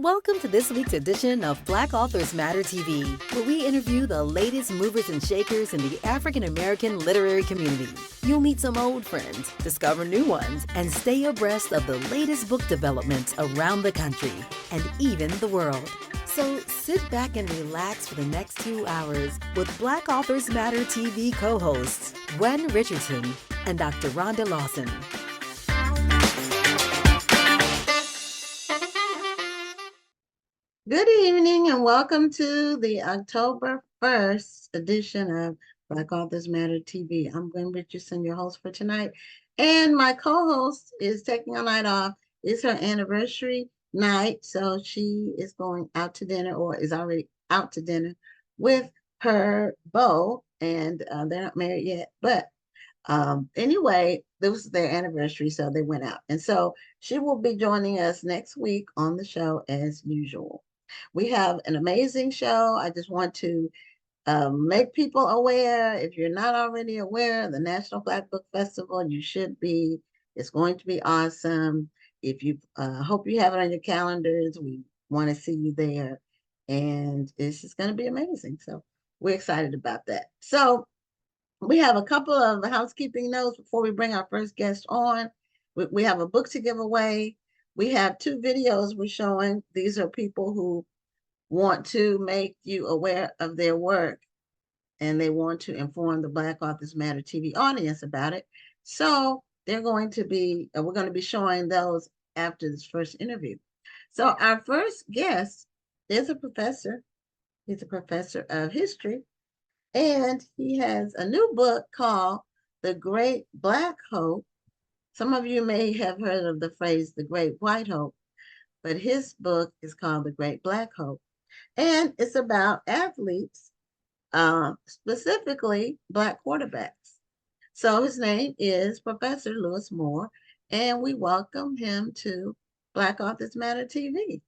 Welcome to this week's edition of Black Authors Matter TV, where we interview the latest movers and shakers in the African American literary community. You'll meet some old friends, discover new ones, and stay abreast of the latest book developments around the country and even the world. So sit back and relax for the next 2 hours with Black Authors Matter TV co-hosts Gwen Richardson and Dr. Rhonda Lawson. Good evening and welcome to the October 1st edition of Black Authors Matter TV. I'm Gwen Richardson, your host for tonight. And my co-host is taking a night off. It's her anniversary night, so she is going out to dinner or is already out to dinner with her beau. And they're not married yet, but anyway, this was their anniversary, so they went out. And so she will be joining us next week on the show as usual. We have an amazing show. I just want to make people aware. If you're not already aware, the National Black Book Festival, you should be. It's going to be awesome. If you hope you have it on your calendars, we want to see you there. And it's just going to be amazing. So we're excited about that. So we have a couple of housekeeping notes before we bring our first guest on. We have a book to give away. We have 2 videos we're showing. These are people who want to make you aware of their work and they want to inform the Black Authors Matter TV audience about it. So we're going to be showing those after this first interview. So our first guest is a professor. He's a professor of history, and he has a new book called The Great Black Hope. Some of you may have heard of the phrase The Great White Hope, but his book is called The Great Black Hope. And it's about athletes, specifically Black quarterbacks. So his name is Professor Lewis Moore, and we welcome him to Black Authors Matter TV.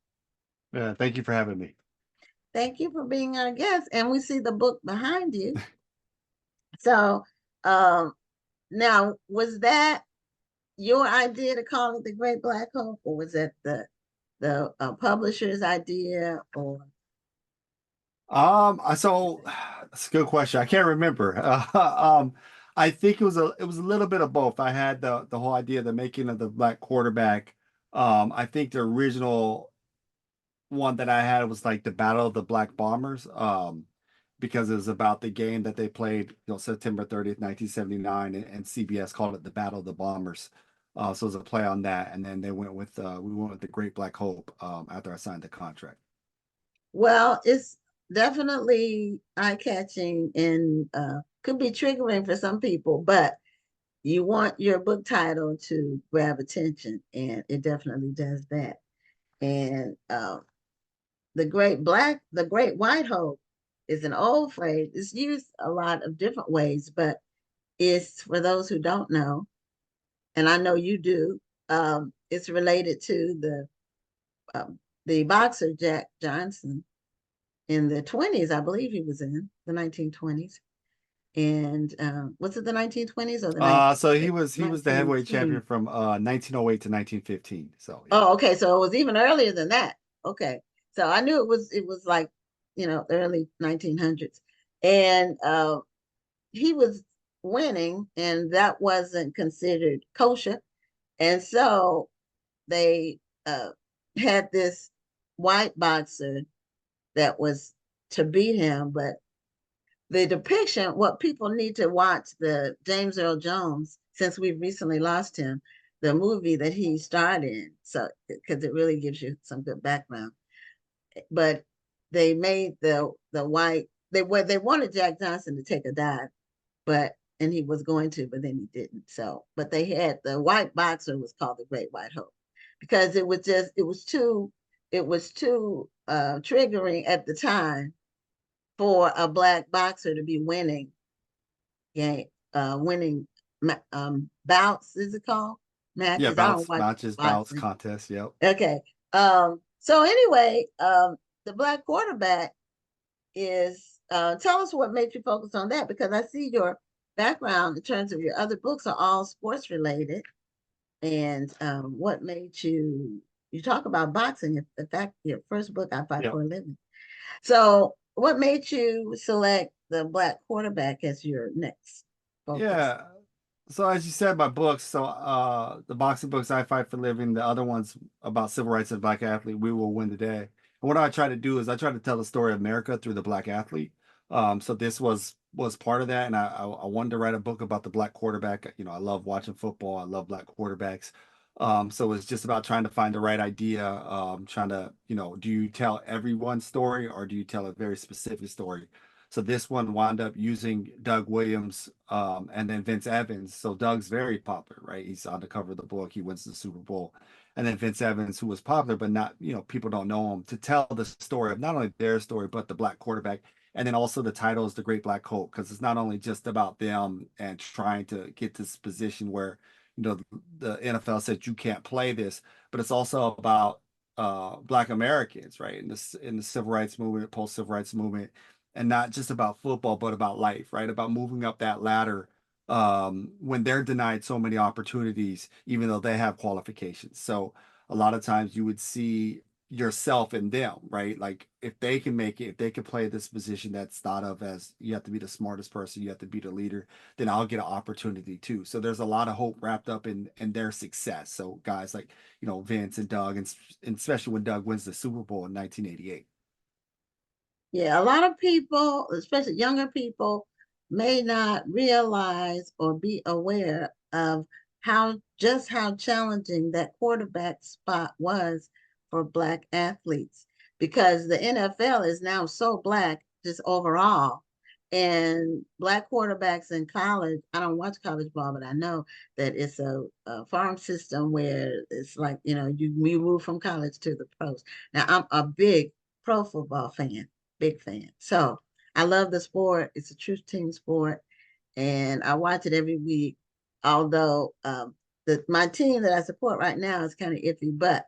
Thank you for having me. Thank you for being our guest. And we see the book behind you. So now, was that your idea to call it The Great Black Hope, or was that the publisher's idea? Or So that's a good question. I can't remember. I think it was a little bit of both. I had the whole idea of the making of the Black quarterback. I think the original one that I had was like the Battle of the Black Bombers, because it was about the game that they played, September 30th, 1979, and CBS called it the Battle of the Bombers. So it was a play on that, and then we went with the Great Black Hope after I signed the contract. Well, it's definitely eye-catching and could be triggering for some people, but you want your book title to grab attention, and it definitely does that. And the Great White Hope is an old phrase. It's used a lot of different ways, but it's for those who don't know, and I know you do. It's related to the boxer Jack Johnson in the 20s. I believe he was in the 1920s. And was it the 1920s or the so he was the heavyweight champion from 1908 to 1915. So yeah. Oh, okay. So it was even earlier than that. Okay. So I knew it was like, early 1900s. And he was winning, and that wasn't considered kosher. And so they had this white boxer that was to beat him, but the depiction, what people need to watch, the James Earl Jones, since we've recently lost him, the movie that he starred in, so because it really gives you some good background. But they made the white, they wanted Jack Johnson to take a dive, and he was going to, but then he didn't. So, but they had the white boxer was called the Great White Hope because it was too triggering at the time for a Black boxer to be winning bouts, is it called? Matches? Yeah, bouts, contests, yep. Okay. So anyway, the Black quarterback is, tell us what made you focus on that, because I see your background in terms of your other books are all sports related. And what made you you talk about boxing. In fact, your first book, I Fight Yeah. for a Living. So what made you select the Black quarterback as your next focus? Yeah. So as you said, my books, so the boxing books I Fight for Living, the other ones about civil rights of the black athlete, We Will Win the Day. And what I try to do is I try to tell the story of America through the black athlete. So this was part of that, and I wanted to write a book about the black quarterback. You know, I love watching football. I love black quarterbacks. So it's just about trying to find the right idea. Trying to, you know, do you tell everyone's story or do you tell a very specific story? So this one wound up using Doug Williams and then Vince Evans. So Doug's very popular, right? He's on the cover of the book. He wins the Super Bowl. And then Vince Evans, who was popular, but not, you know, people don't know him, to tell the story of not only their story, but the black quarterback. And then also the title is The Great Black Hope, because it's not only just about them and trying to get this position where, you know, the NFL said you can't play this, but it's also about black Americans, right? In the civil rights movement, post civil rights movement, and not just about football, but about life, right? About moving up that ladder when they're denied so many opportunities, even though they have qualifications. So a lot of times you would see yourself in them, right? Like if they can make it, if they can play this position that's thought of as you have to be the smartest person, you have to be the leader, then I'll get an opportunity too. So there's a lot of hope wrapped up in their success. So guys like, you know, Vince and Doug, and especially when Doug wins the Super Bowl in 1988. Yeah, a lot of people, especially younger people, may not realize or be aware of how challenging that quarterback spot was for black athletes because the NFL is now so black just overall. And black quarterbacks in college, I don't watch college ball, but I know that it's a farm system where it's like, you know, you move from college to the pros. Now, I'm a big pro football fan, big fan. So I love the sport. It's a true team sport, and I watch it every week. Although my team that I support right now is kind of iffy,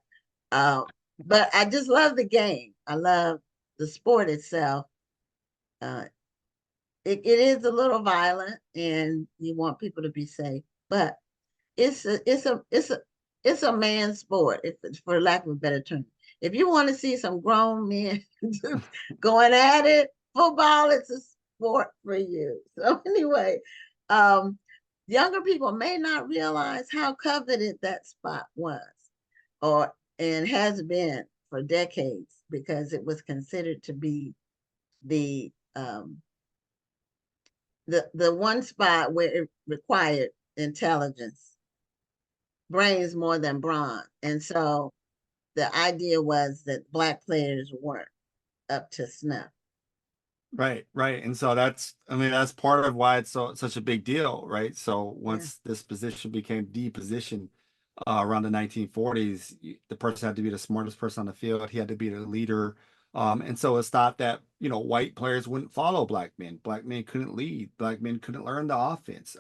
uh, but I just love the game. I love the sport itself. Uh, it is a little violent, and you want people to be safe, but it's a man's sport, if it's for lack of a better term. If you want to see some grown men going at it, football is a sport for you. So anyway, um, younger people may not realize how coveted that spot was, or and has been for decades, because it was considered to be the the one spot where it required intelligence, brains more than brawn. And so the idea was that black players weren't up to snuff. Right, right. And so that's, I mean, that's part of why it's such a big deal, right? So Yeah, once this position became the position around the 1940s, the person had to be the smartest person on the field. He had to be the leader. And so it's thought that, you know, white players wouldn't follow black men. Black men couldn't lead. Black men couldn't learn the offense.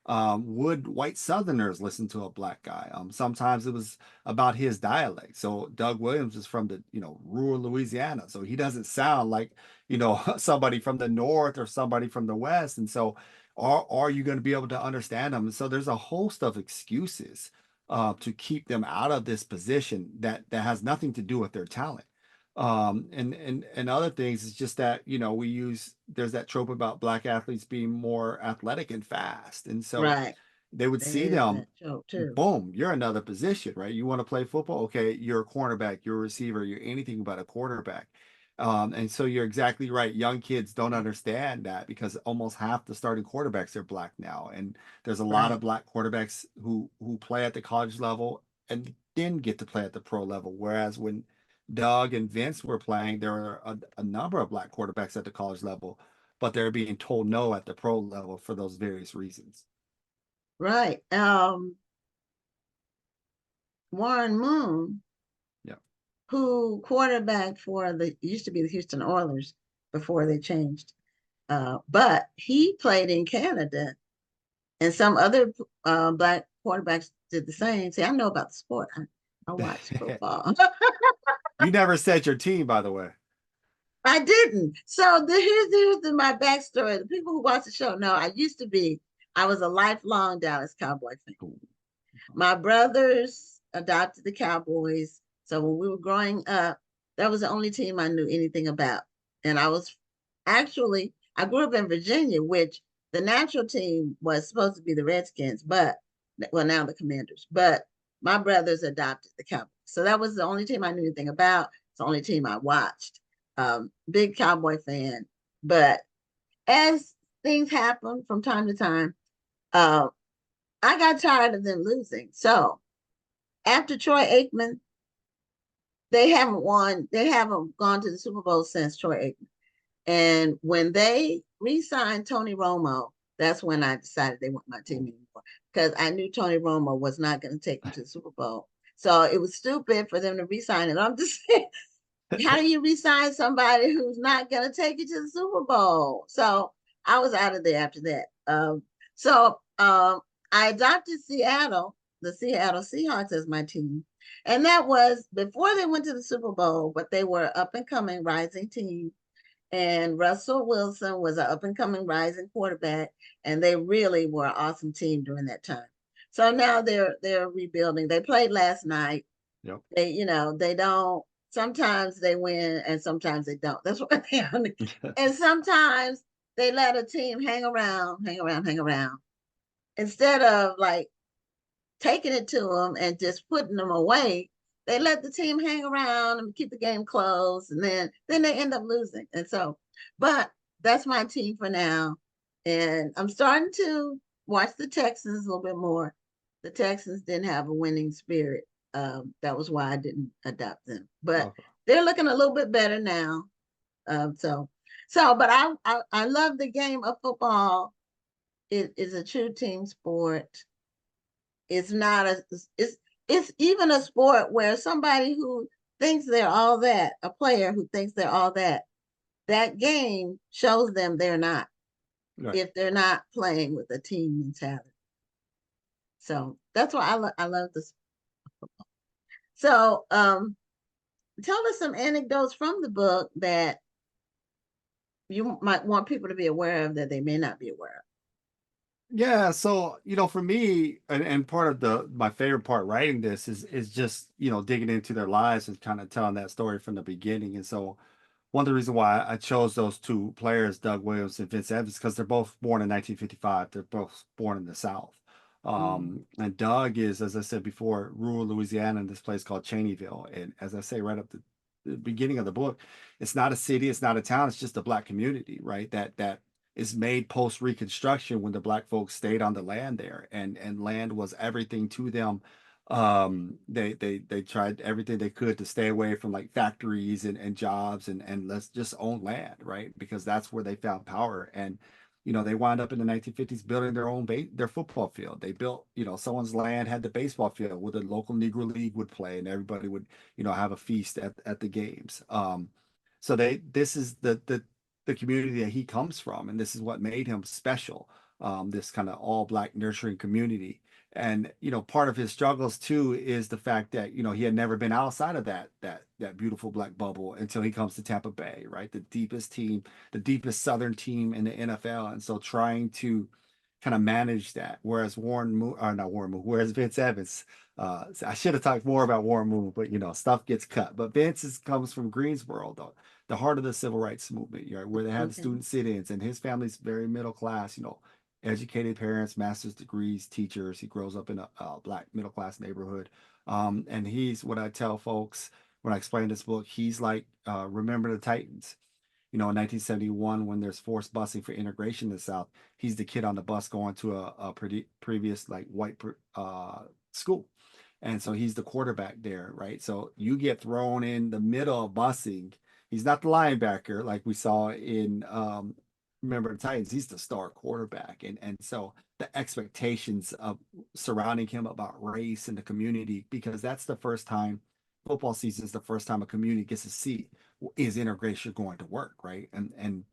Would white Southerners listen to a black guy? Sometimes it was about his dialect. So Doug Williams is from the, you know, rural Louisiana. So he doesn't sound like, you know, somebody from the north or somebody from the west. And so are you going to be able to understand them? And so there's a host of excuses to keep them out of this position that has nothing to do with their talent. And other things is just that, you know, there's that trope about black athletes being more athletic and fast. And so right. they would There see is them, that joke too. boom, you're another position, right? You want to play football? Okay, you're a cornerback, you're a receiver, you're anything but a quarterback. And so you're exactly right. Young kids don't understand that because almost half the starting quarterbacks are black now. And there's a lot of Right, black quarterbacks who play at the college level and didn't get to play at the pro level. Whereas when Doug and Vince were playing, there were a number of black quarterbacks at the college level, but they're being told no at the pro level for those various reasons. right. Warren Moon, Yeah. who quarterback for the used to be the Houston Oilers before they changed, but he played in Canada, and some other black quarterbacks did the same. See, I know about the sport. I watch football. You never said your team, by the way. I didn't. So my backstory. The people who watch the show know I was a lifelong Dallas Cowboy fan. Cool. My brothers adopted the Cowboys, So when we were growing up, that was the only team I knew anything about. And I grew up in Virginia, which the natural team was supposed to be the Redskins, but well, now the Commanders. But my brothers adopted the Cowboys. So that was the only team I knew anything about. It's the only team I watched. Big Cowboy fan. But as things happen from time to time, uh, I got tired of them losing. So after Troy Aikman, they haven't won, they haven't gone to the Super Bowl since Troy Aikman. And when they re-signed Tony Romo, that's when I decided they weren't my team anymore, because I knew Tony Romo was not going to take them to the Super Bowl. So it was stupid for them to re-sign it. I'm just saying, how do you re-sign somebody who's not going to take you to the Super Bowl? So I was out of there after that. So I adopted Seattle, the Seattle Seahawks, as my team. And that was before they went to the Super Bowl, but they were up and coming rising team. And Russell Wilson was an up and coming rising quarterback, and they really were an awesome team during that time. So now they're rebuilding. They played last night. Yep. They don't. Sometimes they win, and sometimes they don't. That's what they are. And sometimes they let a team hang around, hang around, hang around, instead of like taking it to them and just putting them away. They let the team hang around and keep the game close, and then they end up losing. And so, but that's my team for now. And I'm starting to watch the Texans a little bit more. The Texans didn't have a winning spirit. That was why I didn't adopt them. But Okay. they're looking a little bit better now. But I love the game of football. It is a true team sport. It's not a it's even a sport where somebody who thinks they're all that, a player who thinks they're all that, that game shows them they're not, Right. if they're not playing with a team mentality. So that's why I love this. So tell us some anecdotes from the book that you might want people to be aware of that they may not be aware of. Yeah, so for me, and part of my favorite part writing this is just digging into their lives and kind of telling that story from the beginning. And so one of the reasons why I chose those two players, Doug Williams and Vince Evans, because they're both born in 1955. They're both born in the South. And Doug is, as I said before, rural Louisiana in this place called Cheneyville. And as I say right up the beginning of the book, it's not a city, it's not a town, it's just a black community, right? That is made post Reconstruction when the black folks stayed on the land there, and land was everything to them. They tried everything they could to stay away from like factories and jobs, and let's just own land, right? Because that's where they found power. And they wound up in the 1950s building their football field. They built, someone's land had the baseball field where the local Negro League would play, and everybody would have a feast at the games. So this is the community that he comes from, and this is what made him special. This kind of all black nurturing community. And part of his struggles too is the fact that he had never been outside of that beautiful black bubble until he comes to Tampa Bay, right? The deepest team, the deepest Southern team in the NFL. And so trying to kind of manage that, whereas whereas Vince Evans, I should have talked more about Warren Moon, but stuff gets cut. But comes from Greensboro, though, the heart of the civil rights movement, right, where they had the Okay. student sit-ins, and his family's very middle class, educated parents, master's degrees, teachers. He grows up in a black middle class neighborhood. And he's what I tell folks when I explain this book, he's like, remember the Titans. In 1971, when there's forced busing for integration in the South, he's the kid on the bus going to a previous like white school. And so he's the quarterback there, right? So you get thrown in the middle of busing. He's not the linebacker like we saw in remember the Titans. He's the star quarterback. And so the expectations of surrounding him about race in the community, because that's the first time football season is the first time a community gets to see, is integration going to work, right? And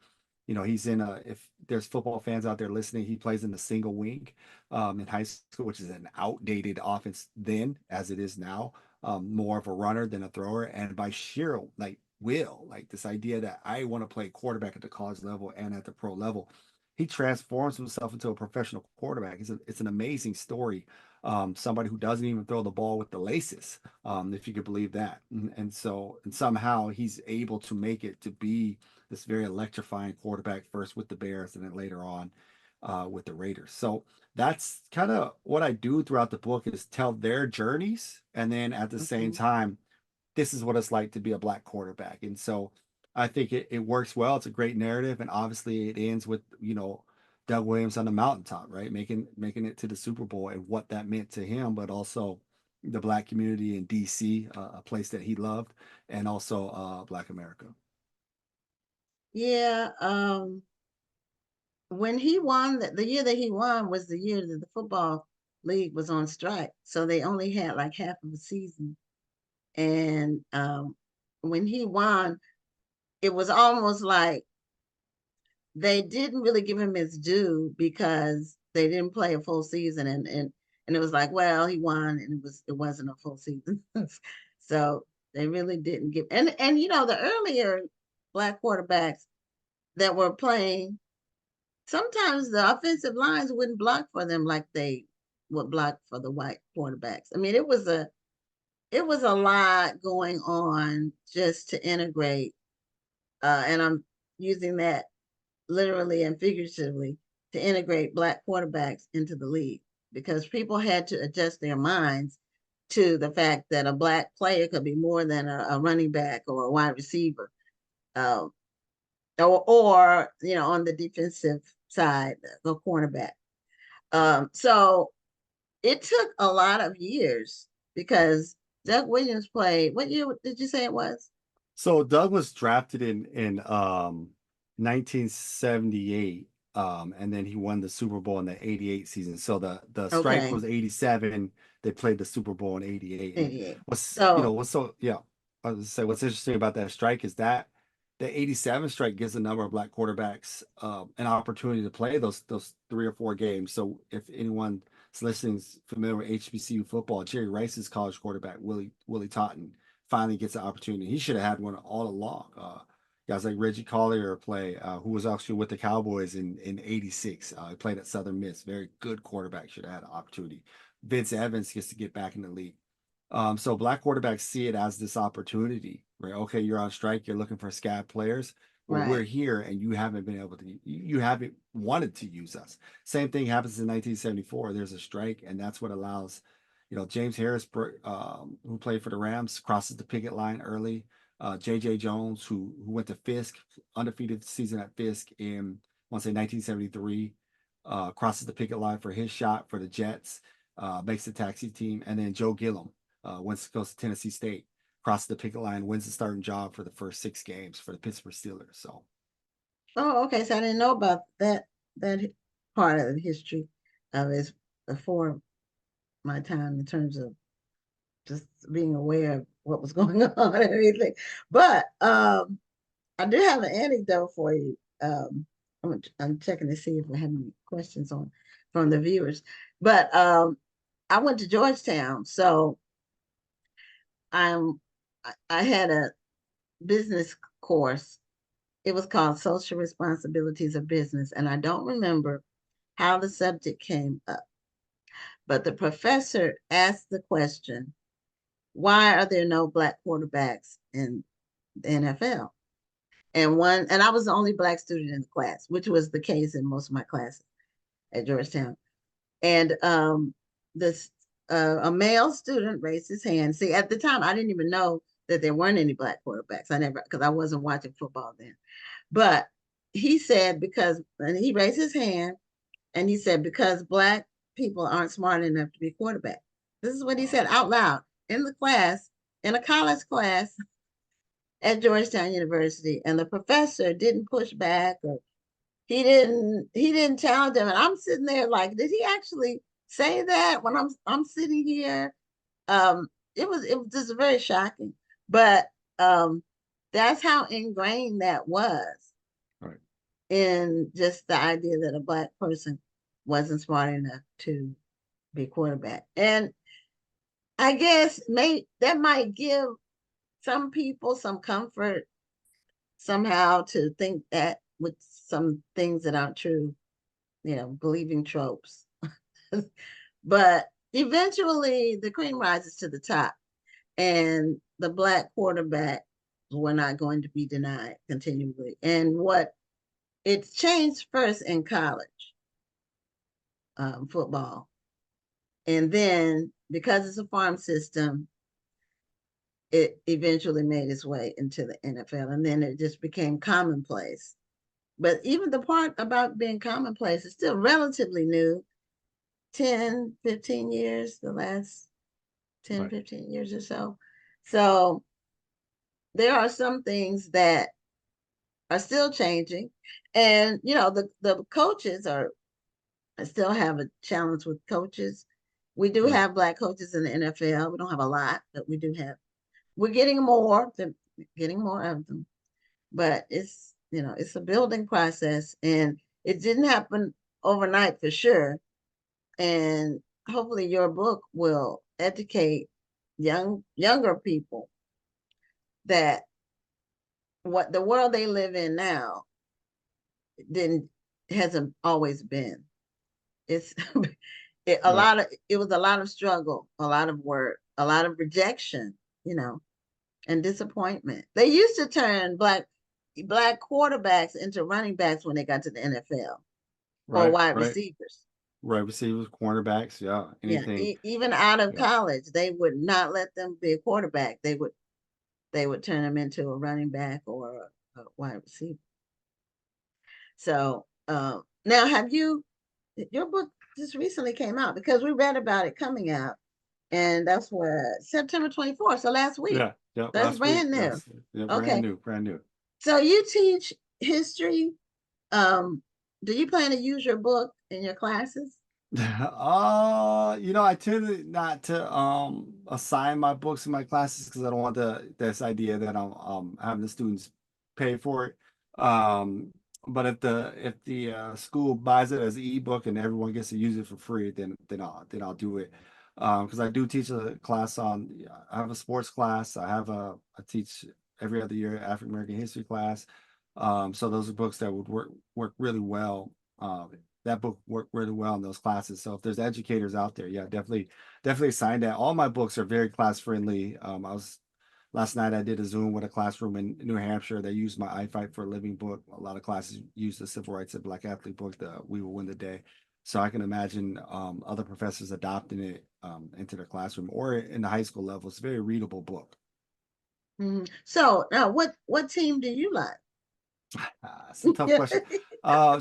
he's in if there's football fans out there listening, he plays in the single wing in high school, which is an outdated offense then as it is now, more of a runner than a thrower. And by sheer like this idea that I want to play quarterback at the college level and at the pro level, he transforms himself into a professional quarterback. It's an amazing story. somebody who doesn't even throw the ball with the laces, if you could believe that. And so, and somehow he's able to make it to be this very electrifying quarterback, first with the Bears and then later on with the Raiders. So that's kind of what I do throughout the book, is tell their journeys, and then at the same Mhm. time, this is what it's like to be a black quarterback. And so I think it works well. It's a great narrative, and obviously it ends with, Doug Williams on the mountaintop, right? Making it to the Super Bowl and what that meant to him, but also the black community in DC, a place that he loved, and also Black America. Yeah. When he won, the year that he won was the year that the football league was on strike. So they only had like half of a season. And when he won, it was almost like they didn't really give him his due because they didn't play a full season, and it was like, well, he won, and it wasn't a full season. So they really didn't give, and the earlier black quarterbacks that were playing, sometimes the offensive lines wouldn't block for them like they would block for the white quarterbacks. I mean, it was a lot going on just to integrate, and I'm using that literally and figuratively, to integrate black quarterbacks into the league, because people had to adjust their minds to the fact that a black player could be more than a running back or a wide receiver, uh, or on the defensive side, the cornerback. So it took a lot of years, because Doug Williams played, what year did you say it was? So Doug was drafted in 1978, and then he won the Super Bowl in the '88 season. So the strike Okay, was '87. They played the Super Bowl in '88. And 88. what's you know So what's so yeah, I was gonna say what's interesting about that strike is that the '87 strike gives a number of black quarterbacks an opportunity to play those 3 or 4 games. So if anyone is listening is familiar with HBCU football, Jerry Rice's college quarterback Willie Totten finally gets an opportunity. He should have had one all along. Guys like Reggie Collier play, who was actually with the Cowboys in '86. He played at Southern Miss. Very good quarterback. Should have had an opportunity. Vince Evans gets to get back in the league. So black quarterbacks see it as this opportunity, right? Okay, you're on strike. You're looking for scab players. Well, we're right, here, and you haven't been able to. You haven't wanted to use us. Same thing happens in 1974. There's a strike, and that's what allows James Harris, who played for the Rams, crosses the picket line early. J.J. Jones, who went to Fisk, undefeated season at Fisk in, I want to say 1973, crosses the picket line for his shot for the Jets, makes the taxi team. And then Joe Gillum, goes to Tennessee State, crosses the picket line, wins the starting job for the first 6 games for the Pittsburgh Steelers. So, oh, okay, so I didn't know about that part of the history of it before my time, in terms of just being aware of what was going on and everything. But I do have an anecdote for you. I'm checking to see if we have any questions on from the viewers. But I went to Georgetown, so I'm I had a business course. It was called Social Responsibilities of Business, and I don't remember how the subject came up, but the professor asked the question, why are there no black quarterbacks in the NFL? And I was the only black student in the class, which was the case in most of my classes at Georgetown. And this a male student raised his hand. See, at the time, I didn't even know that there weren't any black quarterbacks. I never, because I wasn't watching football then. But he said, because, and he raised his hand, and he said, because black people aren't smart enough to be quarterback. This is what he said out loud in the class, in a college class at Georgetown University. And the professor didn't push back, or he didn't challenge them. And I'm sitting there like, did he actually say that when I'm sitting here? It was just very shocking. But that's how ingrained that was all right. in just the idea that a black person wasn't smart enough to be quarterback. And I guess that might give some people some comfort somehow, to think that, with some things that aren't true, believing tropes. But eventually the cream rises to the top, and the black quarterback were not going to be denied continually. And what it's changed first in college football, and then because it's a farm system, it eventually made its way into the NFL, and then it just became commonplace. But even the part about being commonplace is still relatively new. 10, 15 years, the last 10, Right. 15 years or so. So there are some things that are still changing. And, the coaches I still have a challenge with coaches. We do Right. have Black coaches in the NFL. We don't have a lot, but we do have. We're getting more of them. But it's a building process, and it didn't happen overnight for sure. And hopefully your book will educate younger people that what the world they live in now didn't hasn't always been. It's it Right. was a lot of struggle, a lot of work, a lot of rejection, and disappointment. They used to turn black quarterbacks into running backs when they got to the NFL, or Right. wide Right. receivers. Right. Receivers, cornerbacks, yeah, Yeah, anything. even out of Yeah. college, they would not let them be a quarterback. They would turn them into a running back or a wide receiver. So now, your book just recently came out, because we read about it coming out, and that's what, September 24th, so last week. Yeah. Yeah. That's Last week. brand new. Yes. Yeah. Brand Okay, new. Brand new. so you teach history. Do you plan to use your book in your classes? I tend not to assign my books in my classes because I don't want this idea that I'm having the students pay for it. But if the school buys it as an ebook and everyone gets to use it for free, then I'll do it. Because I do teach a class I have a sports class. I teach every other year African American history class. So those are books that would work really well. That book worked really well in those classes. So if there's educators out there, yeah, definitely sign that. All my books are very class friendly. Last night I did a Zoom with a classroom in New Hampshire. They used my I Fight for a Living book. A lot of classes use the Civil Rights of Black Athlete book, the We Will Win the Day. So I can imagine other professors adopting it into their classroom or in the high school level. It's a very readable book. So now, what team do you like? It's a tough question.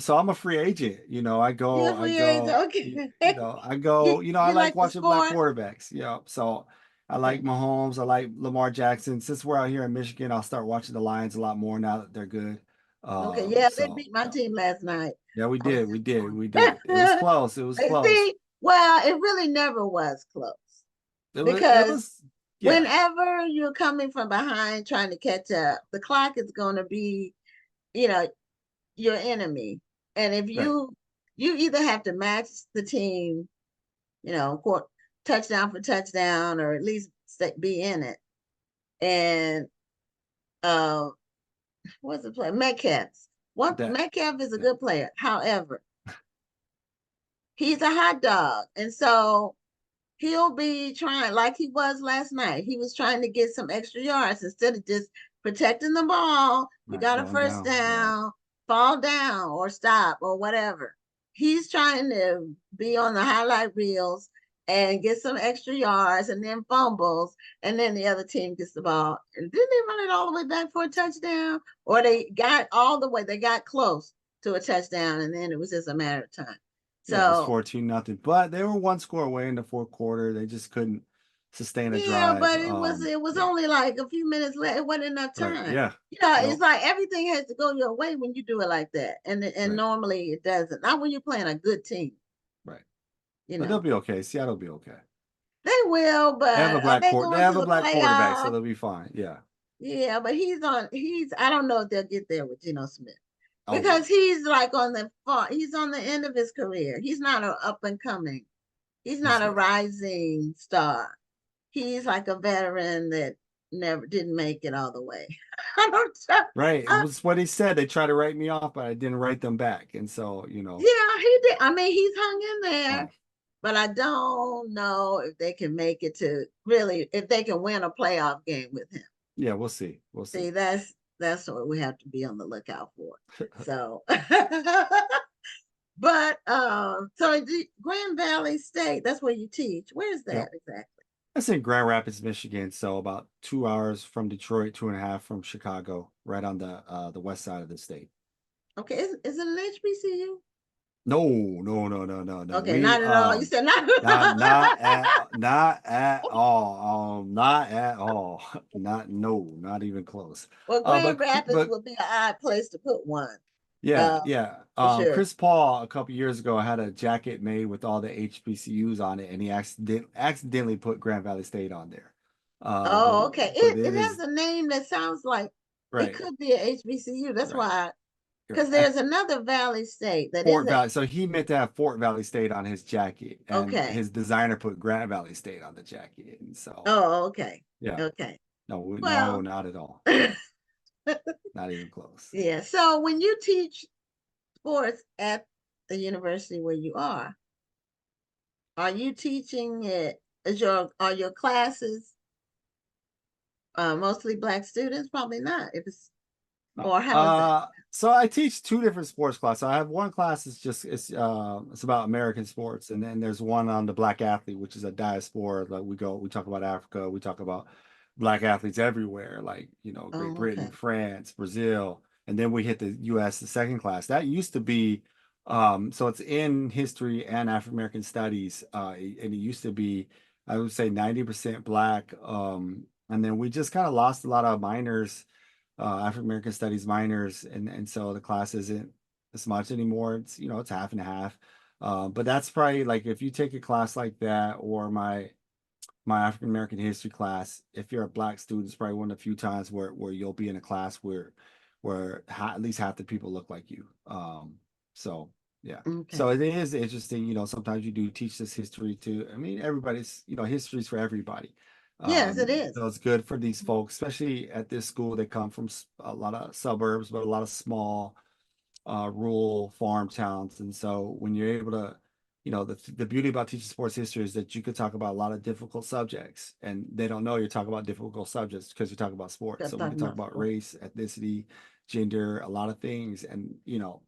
So I'm a free agent. You're a free agent, I you like like the watching black sport? quarterbacks. Yeah. So I like Okay. Mahomes. I like Lamar Jackson. Since we're out here in Michigan, I'll start watching the Lions a lot more now that they're good. Okay, yeah, they So beat my team last night. yeah, we I was did. We did. We did. It was disappointed. close. It was close. See, well, it really never was close, It because was, yeah, whenever you're coming from behind trying to catch up, the clock is going to be, you know, your enemy. And if right. you either have to match the team, touchdown for touchdown, or at least be in it. And uh, what's the play? That, Metcalf is a that good player. However, he's a hot dog. And so he'll be trying, like he was last night. He was trying to get some extra yards instead of just protecting the ball. You right got a going first down. Yeah. down, fall down or stop or whatever. He's trying to be on the highlight reels and get some extra yards, and then fumbles, and then the other team gets the ball. And didn't they run it all the way back for a touchdown? Or they got all the way, they got close to a touchdown, and then it was just a matter of time. Yeah, it was So 14-0, but they were one score away in the fourth quarter. They just couldn't sustain a yeah, drive. but it was Yeah, only like a few minutes left. It wasn't enough right. time. Yeah, It's nope, like everything has to go your way when you do it like that, and right, normally it doesn't. Not when you're playing a good team. right. You But they'll know be okay. Seattle will be okay. they will, They have a but are black they court. They going to have a the black quarterback, so playoff? they'll be fine. Yeah. Yeah, but I don't know if they'll get there with Geno Smith, Oh because no. he's like he's on the end of his career. He's not an up and coming. He's He's not a not. rising star. He's like a veteran that never didn't make it all the way. I don't. Right. It I, was what he said. They tried to write me off, but I didn't write them back. And so, Yeah, he did. I mean, he's hung in uh, there. but I don't know if they can make it to really, if they can win a playoff game with him. Yeah, we'll see. We'll See, see. that's what we have to be on the lookout for. So, but so Grand Valley State, that's where you teach. Where's Yep. that exactly? That's in Grand Rapids, Michigan. So about 2 hours from Detroit, 2.5 from Chicago, right on the west side of the state. Okay, is it an HBCU? No, no, no, no, no, no. Okay, We not at all. You said not. not at all. Not at all. Not even close. Well, But Grand Rapids but would be an odd place to put one. yeah, Uh, yeah. for sure. Chris Paul a couple years ago had a jacket made with all the HBCUs on it, and he accidentally put Grand Valley State on there. Oh, okay. But It it has is a name that sounds like it right, could be a HBCU. That's right, why, right. because there's another Valley State that is Fort a Valley. So he meant to have Fort Valley State on his jacket, and okay. his designer put Grand Valley State on the jacket. And so, Oh, okay. yeah, Okay. no, Well, not at all. Not even close. yeah. So when you teach sports at the university where you are you teaching it? Are your classes mostly Black students? Probably not. If it's No. or how is that? So I teach two different sports classes. I have one class is just it's about American sports, and then there's one on the Black athlete, which is a diaspora. Like we talk about Africa, we talk about Black athletes everywhere, like Great Oh, Britain, okay. France, Brazil, and then we hit the U.S. the second class. That used to be so it's in history and African American studies, and it used to be I would say 90% Black, and then we just kind of lost a lot of minors, African American studies minors, and so the class isn't as much anymore. It's half and half. But that's probably like if you take a class like that, or my African American history class, if you're a Black student, it's probably one of the few times where you'll be in a class where at least half the people look like you. So yeah. So Okay. it is interesting. Sometimes you do teach this history to. I mean, everybody's history is for everybody. Yes, it is. So it's good for these folks, especially at this school. They come from a lot of suburbs, but a lot of small, rural farm towns. And so when you're able to, the beauty about teaching sports history is that you could talk about a lot of difficult subjects, and they don't know you're talking about difficult subjects because you're talking about sports. Just So we can talking talk about about sport. race, ethnicity, gender, a lot of things, and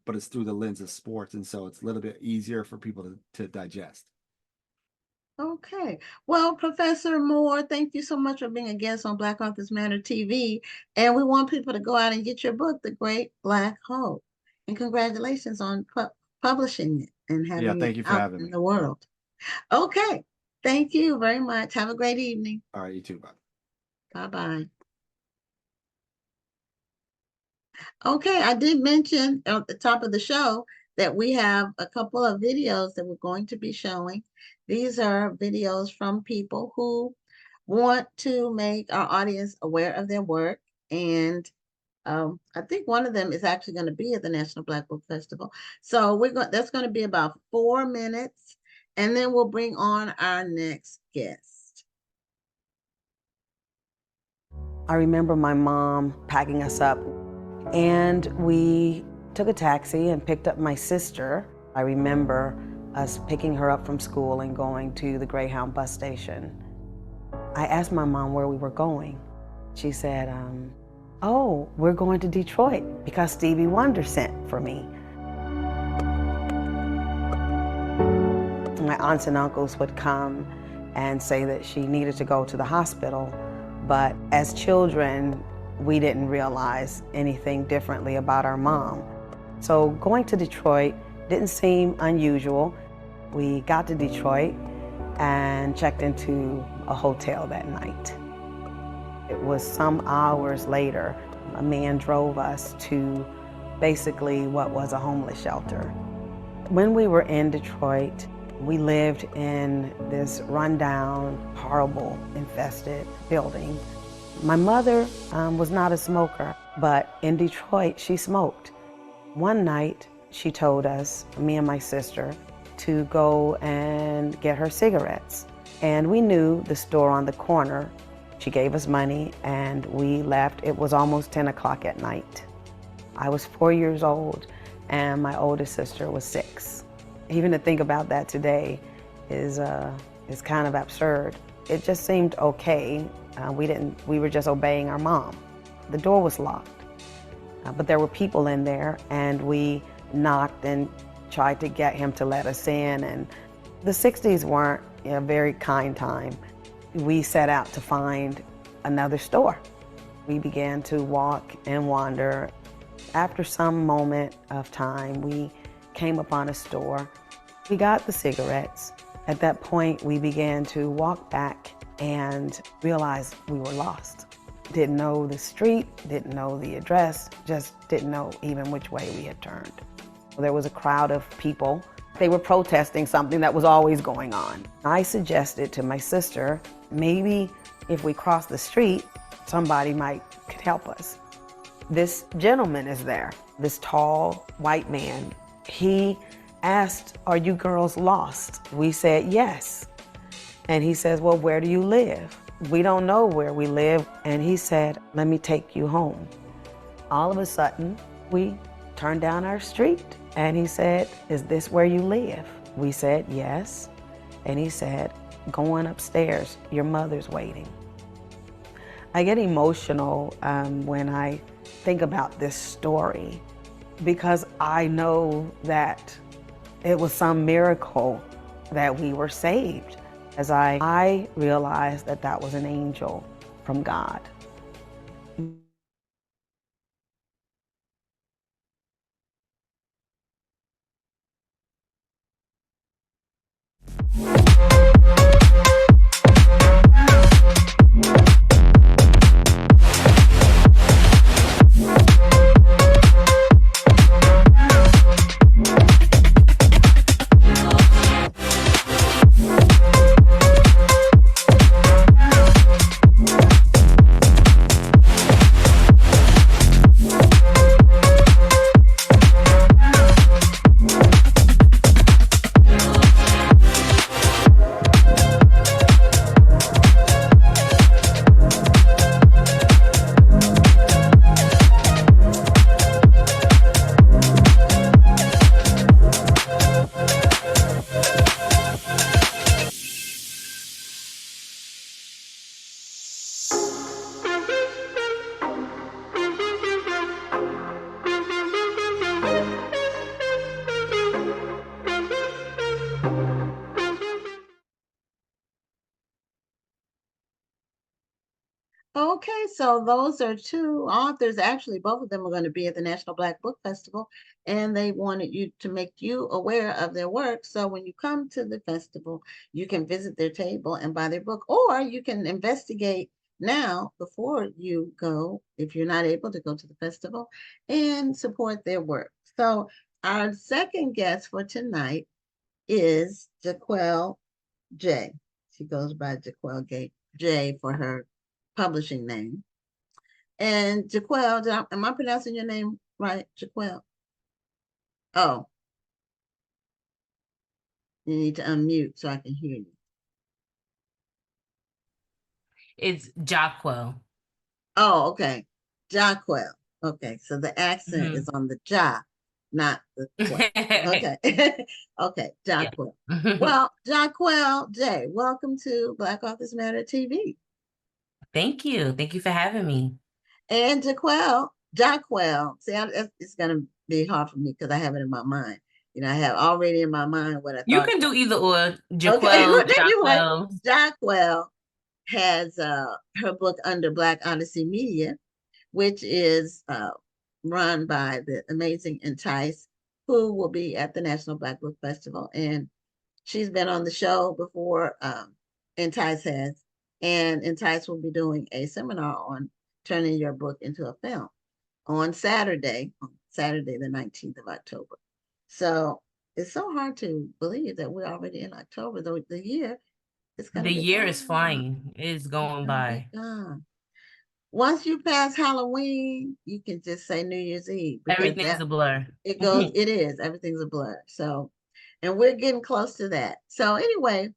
but it's through the lens of sports, and so it's a little bit easier for people to digest. Okay. Well, Professor Moore, thank you so much for being a guest on Black Authors Matter TV. And we want people to go out and get your book, The Great Black Hope. And congratulations on publishing it and Yeah, having it thank you for out having in me. the world. Okay. Thank you very much. Have a great evening. All right, you too. Bye. Bye-bye. Okay, I did mention at the top of the show that we have a couple of videos that we're going to be showing. These are videos from people who want to make our audience aware of their work. And I think one of them is actually going to be at the National Black Book Festival. So that's going to be about 4 minutes, and then we'll bring on our next guest. I remember my mom packing us up, and we took a taxi and picked up my sister. I remember us picking her up from school and going to the Greyhound bus station. I asked my mom where we were going. She said, oh, we're going to Detroit because Stevie Wonder sent for me. My aunts and uncles would come and say that she needed to go to the hospital, but as children, we didn't realize anything differently about our mom. So going to Detroit didn't seem unusual. We got to Detroit and checked into a hotel that night. It was some hours later, a man drove us to basically what was a homeless shelter. When we were in Detroit, we lived in this rundown, horrible, infested building. My mother was not a smoker, but in Detroit, she smoked. One night, she told us, me and my sister, to go and get her cigarettes. And we knew the store on the corner. She gave us money and we left. It was almost 10 o'clock at night. I was 4 years old and my oldest sister was 6. Even to think about that today is kind of absurd. It just seemed okay. We were just obeying our mom. The door was locked, but there were people in there, and we knocked and tried to get him to let us in. And the 60s weren't a very kind time. We set out to find another store. We began to walk and wander. After some moment of time, we came upon a store. We got the cigarettes. At that point, we began to walk back and realized we were lost. Didn't know the street, didn't know the address, just didn't know even which way we had turned. There was a crowd of people. They were protesting something that was always going on. I suggested to my sister, maybe if we cross the street, somebody could help us. This gentleman is there, this tall white man. He asked, "Are you girls lost?" We said, "Yes." And he says, "Well, where do you live?" "We don't know where we live." And he said, "Let me take you home." All of a sudden, we turned down our street, and he said, "Is this where you live?" We said, "Yes." And he said, "Go on upstairs, your mother's waiting." I get emotional when I think about this story, because I know that it was some miracle that we were saved. As I realized that that was an angel from God. Okay, so those are two authors. Actually, both of them are going to be at the National Black Book Festival, and they wanted you to make you aware of their work. So when you come to the festival, you can visit their table and buy their book, or you can investigate now before you go, if you're not able to go to the festival, and support their work. So our second guest for tonight is Jahquel J. She goes by Jahquel J for her publishing name. And Jahquel, am I pronouncing your name right? Jahquel. Oh, you need to unmute so I can hear you. It's Jahquel. Oh, okay. Jahquel. Okay, so the accent is on the ja, not the quel. Okay. Okay, Jahquel. Yeah. Well, Jahquel J, welcome to Black Authors Matter TV. Thank you. Thank you for having me. And Jahquel, see, it's going to be hard for me because I have it in my mind. You know, I have already in my mind what I thought. You can do either or. Okay, Jahquel, anyway, Jahquel. Jahquel has her book under Black Odyssey Media, which is run by the amazing Entice, who will be at the National Black Book Festival. And she's been on the show before, Entice has. And Entice will be doing a seminar on turning your book into a film on Saturday the 19th of October. So it's so hard to believe that we're already in October, though the year is going to be The year gone. is flying. It is going by. Once you pass Halloween, you can just say New Year's Eve. Everything's a blur. It goes, it is, everything's a blur. So, and we're getting close to that. So anyway,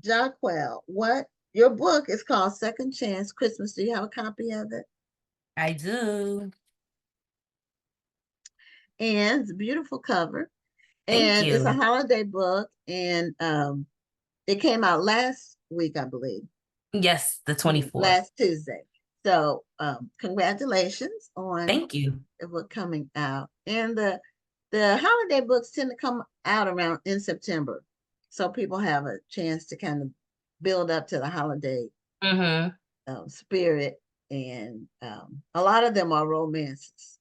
Jahquel, your book is called Second Chance Christmas. Do you have a copy of it? I do. And it's a beautiful cover. Thank And it's a you. holiday book, and it came out last week, I believe. Yes, the 24th. Last Tuesday. So congratulations on Thank you. the book coming out. And the holiday books tend to come out around in September. So people have a chance to kind of build up to the holiday spirit. And a lot of them are romances.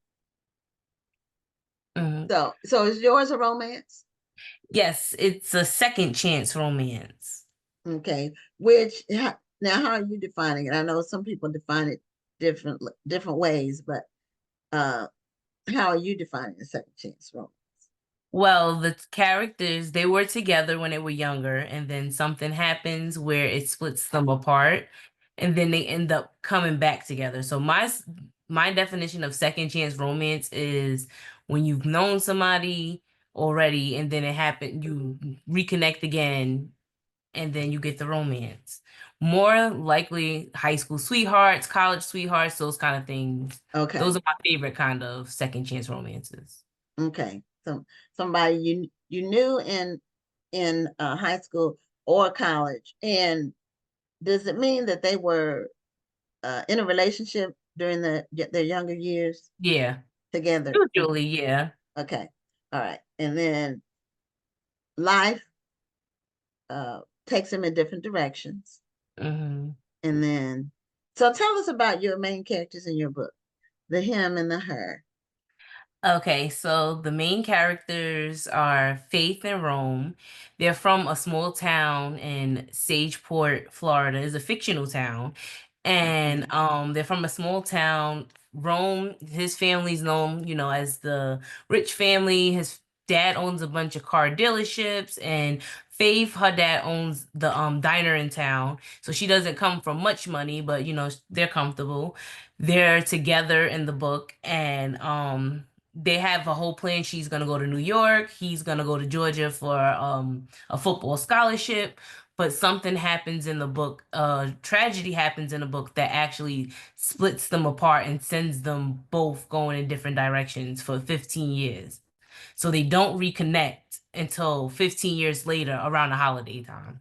So is yours a romance? Yes, it's a second chance romance. Okay. Which now how are you defining it? I know some people define it different ways, but how are you defining a second chance romance? Well, the characters, they were together when they were younger, and then something happens where it splits them apart, and then they end up coming back together. So my definition of second chance romance is when you've known somebody already, and then it happened, you reconnect again, and then you get the romance. More likely high school sweethearts, college sweethearts, those kind of things. Okay. Those are my favorite kind of second chance romances. Okay. So somebody you knew in high school or college, and does it mean that they were in a relationship during their younger years? Yeah. Together. Usually, yeah. Okay. All right. And then life takes them in different directions. And then, so tell us about your main characters in your book, the him and the her. Okay, so the main characters are Faith and Rome. They're from a small town in Sageport, Florida. It's a fictional town. And they're from a small town. Rome, his family's known, as the rich family. His dad owns a bunch of car dealerships, and Faith, her dad owns the diner in town. So she doesn't come from much money, but they're comfortable. They're together in the book, and they have a whole plan. She's gonna go to New York. He's gonna go to Georgia for a football scholarship. But something happens in the book. Tragedy happens in the book that actually splits them apart and sends them both going in different directions for 15 years. So they don't reconnect until 15 years later around the holiday time.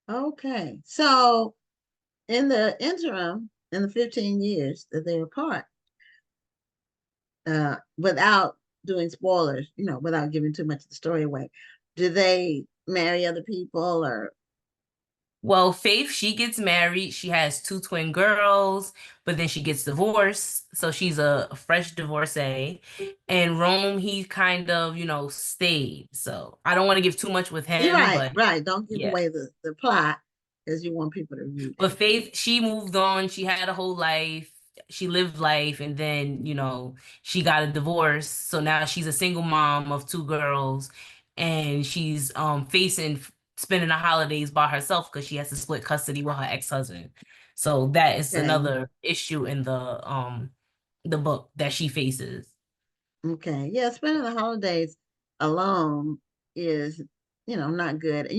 Okay. So in the interim, in the 15 years that they were apart, without doing spoilers, without giving too much of the story away, do they marry other people or? Well, Faith, she gets married. She has 2 twin girls, but then she gets divorced. So she's a fresh divorcee. And Rome, he kind of, stayed. So I don't want to give too much with him, but Right. Don't give yeah. away the plot because you want people to read it. But Faith, she moved on. She had a whole life. She lived life, and then, she got a divorce. So now she's a single mom of 2 girls, and she's facing spending the holidays by herself because she has to split custody with her ex-husband. So that is another issue in the book that she faces. Okay. Yeah, spending the holidays alone is, not good.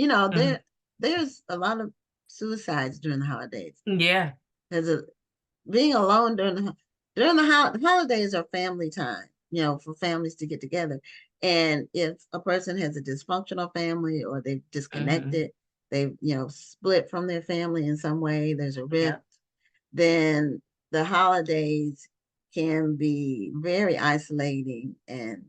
There's a lot of suicides during the holidays. Yeah. Being alone during the holidays are family time, for families to get together. And if a person has a dysfunctional family or they've disconnected, they've, split from their family in some way, there's a rift, then the holidays can be very isolating and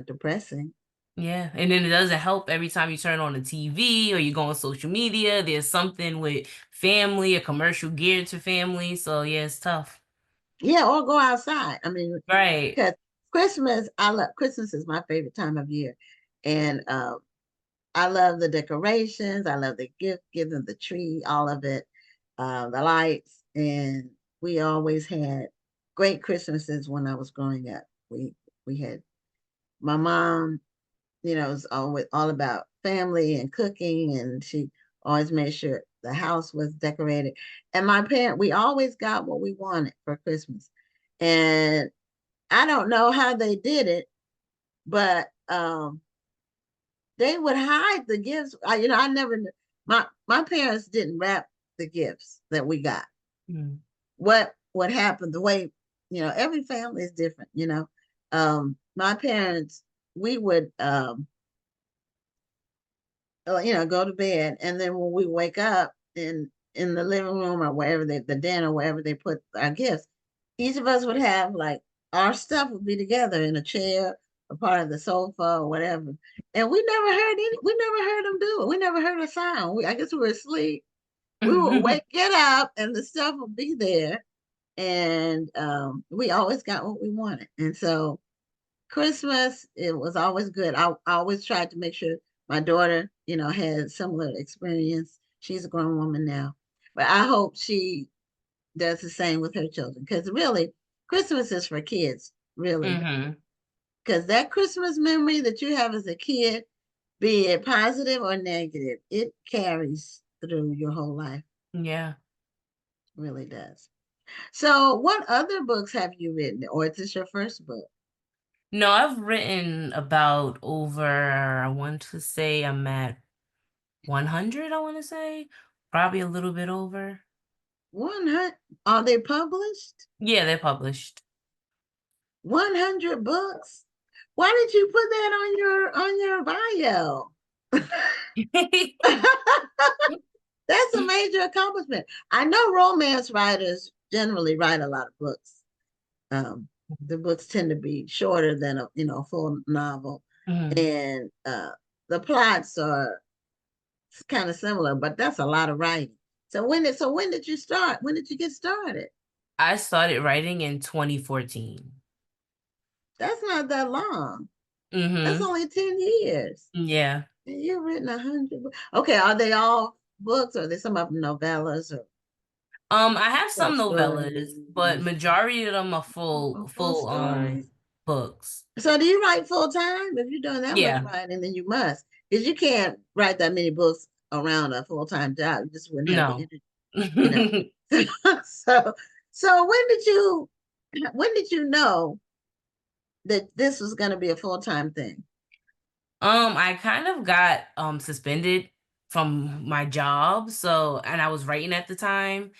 depressing. Yeah, and then it doesn't help every time you turn on the TV or you go on social media, there's something with family, a commercial geared to family. So yeah, it's tough. Yeah, or go outside. I mean, right. Because Christmas is my favorite time of year. And I love the decorations. I love the gift giving, the tree, all of it, the lights. And we always had great Christmases when I was growing up. We had my mom, was always all about family and cooking, and she always made sure the house was decorated. And we always got what we wanted for Christmas. And I don't know how they did it, but they would hide the gifts. I never knew. My parents didn't wrap the gifts that we got. What happened, the way, every family is different, my parents we would go to bed, and then when we wake up in the living room or wherever the den or wherever they put our gifts, each of us would have like our stuff would be together in a chair, a part of the sofa or whatever. And we never heard them do it. We never heard a sound. I guess we were asleep. We would get up and the stuff would be there. And we always got what we wanted. And so Christmas, it was always good. I always tried to make sure my daughter, had similar experience. She's a grown woman now, but I hope she does the same with her children. Because really, Christmas is for kids, really. Because that Christmas memory that you have as a kid, be it positive or negative, it carries through your whole life. Yeah. It really does. So, what other books have you written, or is this your first book? No, I've written about over, I want to say I'm at 100, I want to say. Probably a little bit over. 100? Are they published? Yeah, they're published. 100 books? Why did you put that on your bio? That's a major accomplishment. I know romance writers generally write a lot of books. The books tend to be shorter than a full novel, and the plots are kind of similar, but that's a lot of writing. So when did you start? When did you get started? I started writing in 2014. That's not that long. That's only 10 years. Yeah. And you've written 100 books. Okay, are they all books, or are they some of them novellas, or I have some short novellas, but stories? majority of them are full stories? books. So do you write full time? If you're doing that much Yeah. writing, then you must, because you can't write that many books around a full-time job. You just wouldn't have the energy, So when did you know that this was going to be a full-time thing? I kind of got suspended from my job, and I was writing at the time,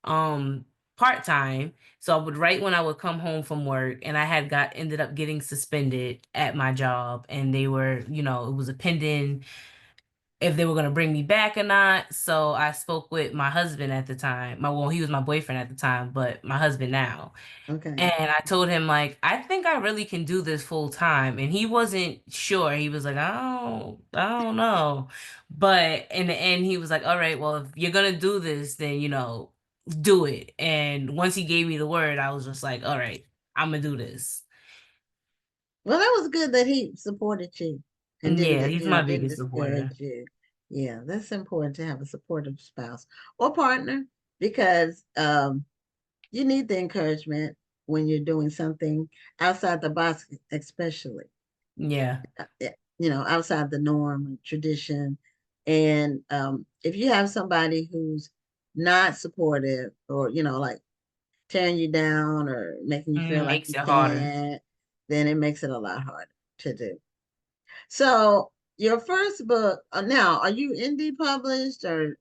part-time. So I would write when I would come home from work, and I had ended up getting suspended at my job, and they were, it was a pending if they were going to bring me back or not. So I spoke with my husband at the time. He was my boyfriend at the time, but my husband now. Okay. And I told him, like, I think I really can do this full time. And he wasn't sure. He was like, I don't know. But in the end, he was like, all right, well, if you're gonna do this, then, do it. And once he gave me the word, I was just like, all right, I'm gonna do this. Well, that was good that he supported you and Yeah, he's my didn't biggest supporter. discourage you. Yeah, that's important to have a supportive spouse or partner, because you need the encouragement when you're doing something outside the box, especially. Yeah. Outside the norm and tradition. And if you have somebody who's not supportive, or like tearing you down or making you feel like Makes you it harder. can't, then it makes it a lot harder to do. So your first book, now, are you indie published, or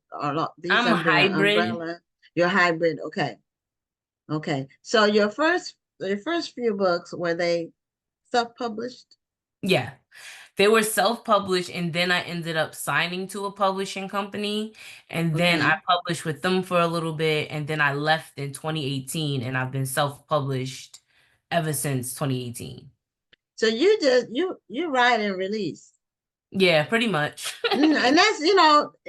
these I'm under an hybrid. umbrella? You're hybrid. Okay. So your first few books, were they self-published? Yeah. They were self-published, and then I ended up signing to a publishing company, and then I published with them for a little bit, and then I left in 2018, and I've been self-published ever since 2018. So you write and release. Yeah, pretty much. And that's,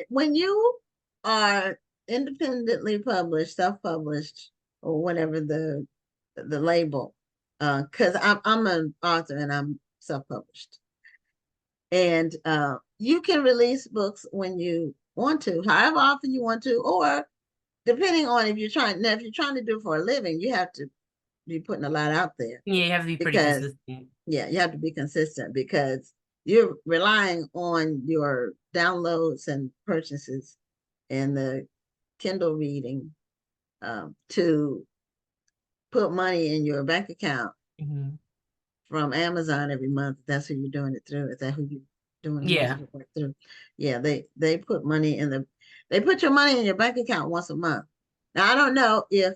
when you are independently published, self-published, or whatever the label, because I'm an author and I'm self-published. And you can release books when you want to, however often you want to, or depending on if you're trying to do it for a living, you have to be putting a lot out there. Yeah, you have to be pretty consistent. Yeah, you have to be consistent, because you're relying on your downloads and purchases and the Kindle reading to put money in your bank account from Amazon every month. That's who you're doing it through. Is that who you're doing most of the work through? Yeah, they put money they put your money in your bank account once a month. Now, I don't know if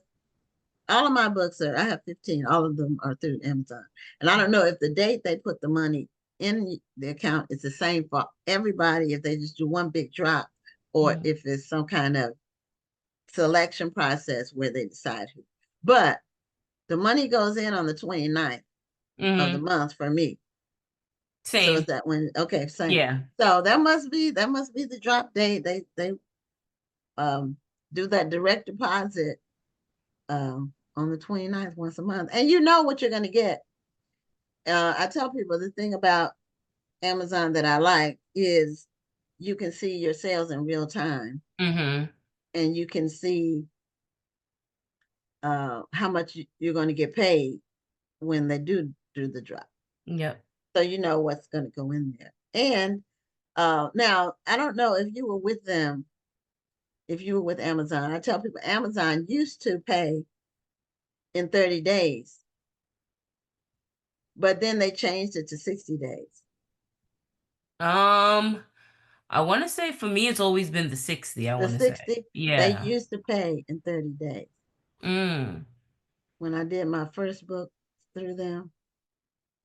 all of my books I have 15, all of them are through Amazon. And I don't know if the date they put the money in the account is the same for everybody if they just do one big drop, or Mhm. if it's some kind of selection process where they decide who. But the money goes in on the 29th of the Mhm. month for me. So is Same. that when, okay, same. Yeah. So that must be the drop date. They do that direct deposit on the 29th once a month. And you know what you're gonna get. I tell people the thing about Amazon that I like is you can see your sales in real time, Mhm. and you can see how much you're going to get paid when they do the drop. Yep. So you know what's going to go in there. And now I don't know if you were with them, if you were with Amazon. I tell people Amazon used to pay in 30 days, but then they changed it to 60 days. I want to say for me, it's always been the 60, I The want to say. 60, they Yeah. used to pay in 30 days. Mm. When I did my first book through them,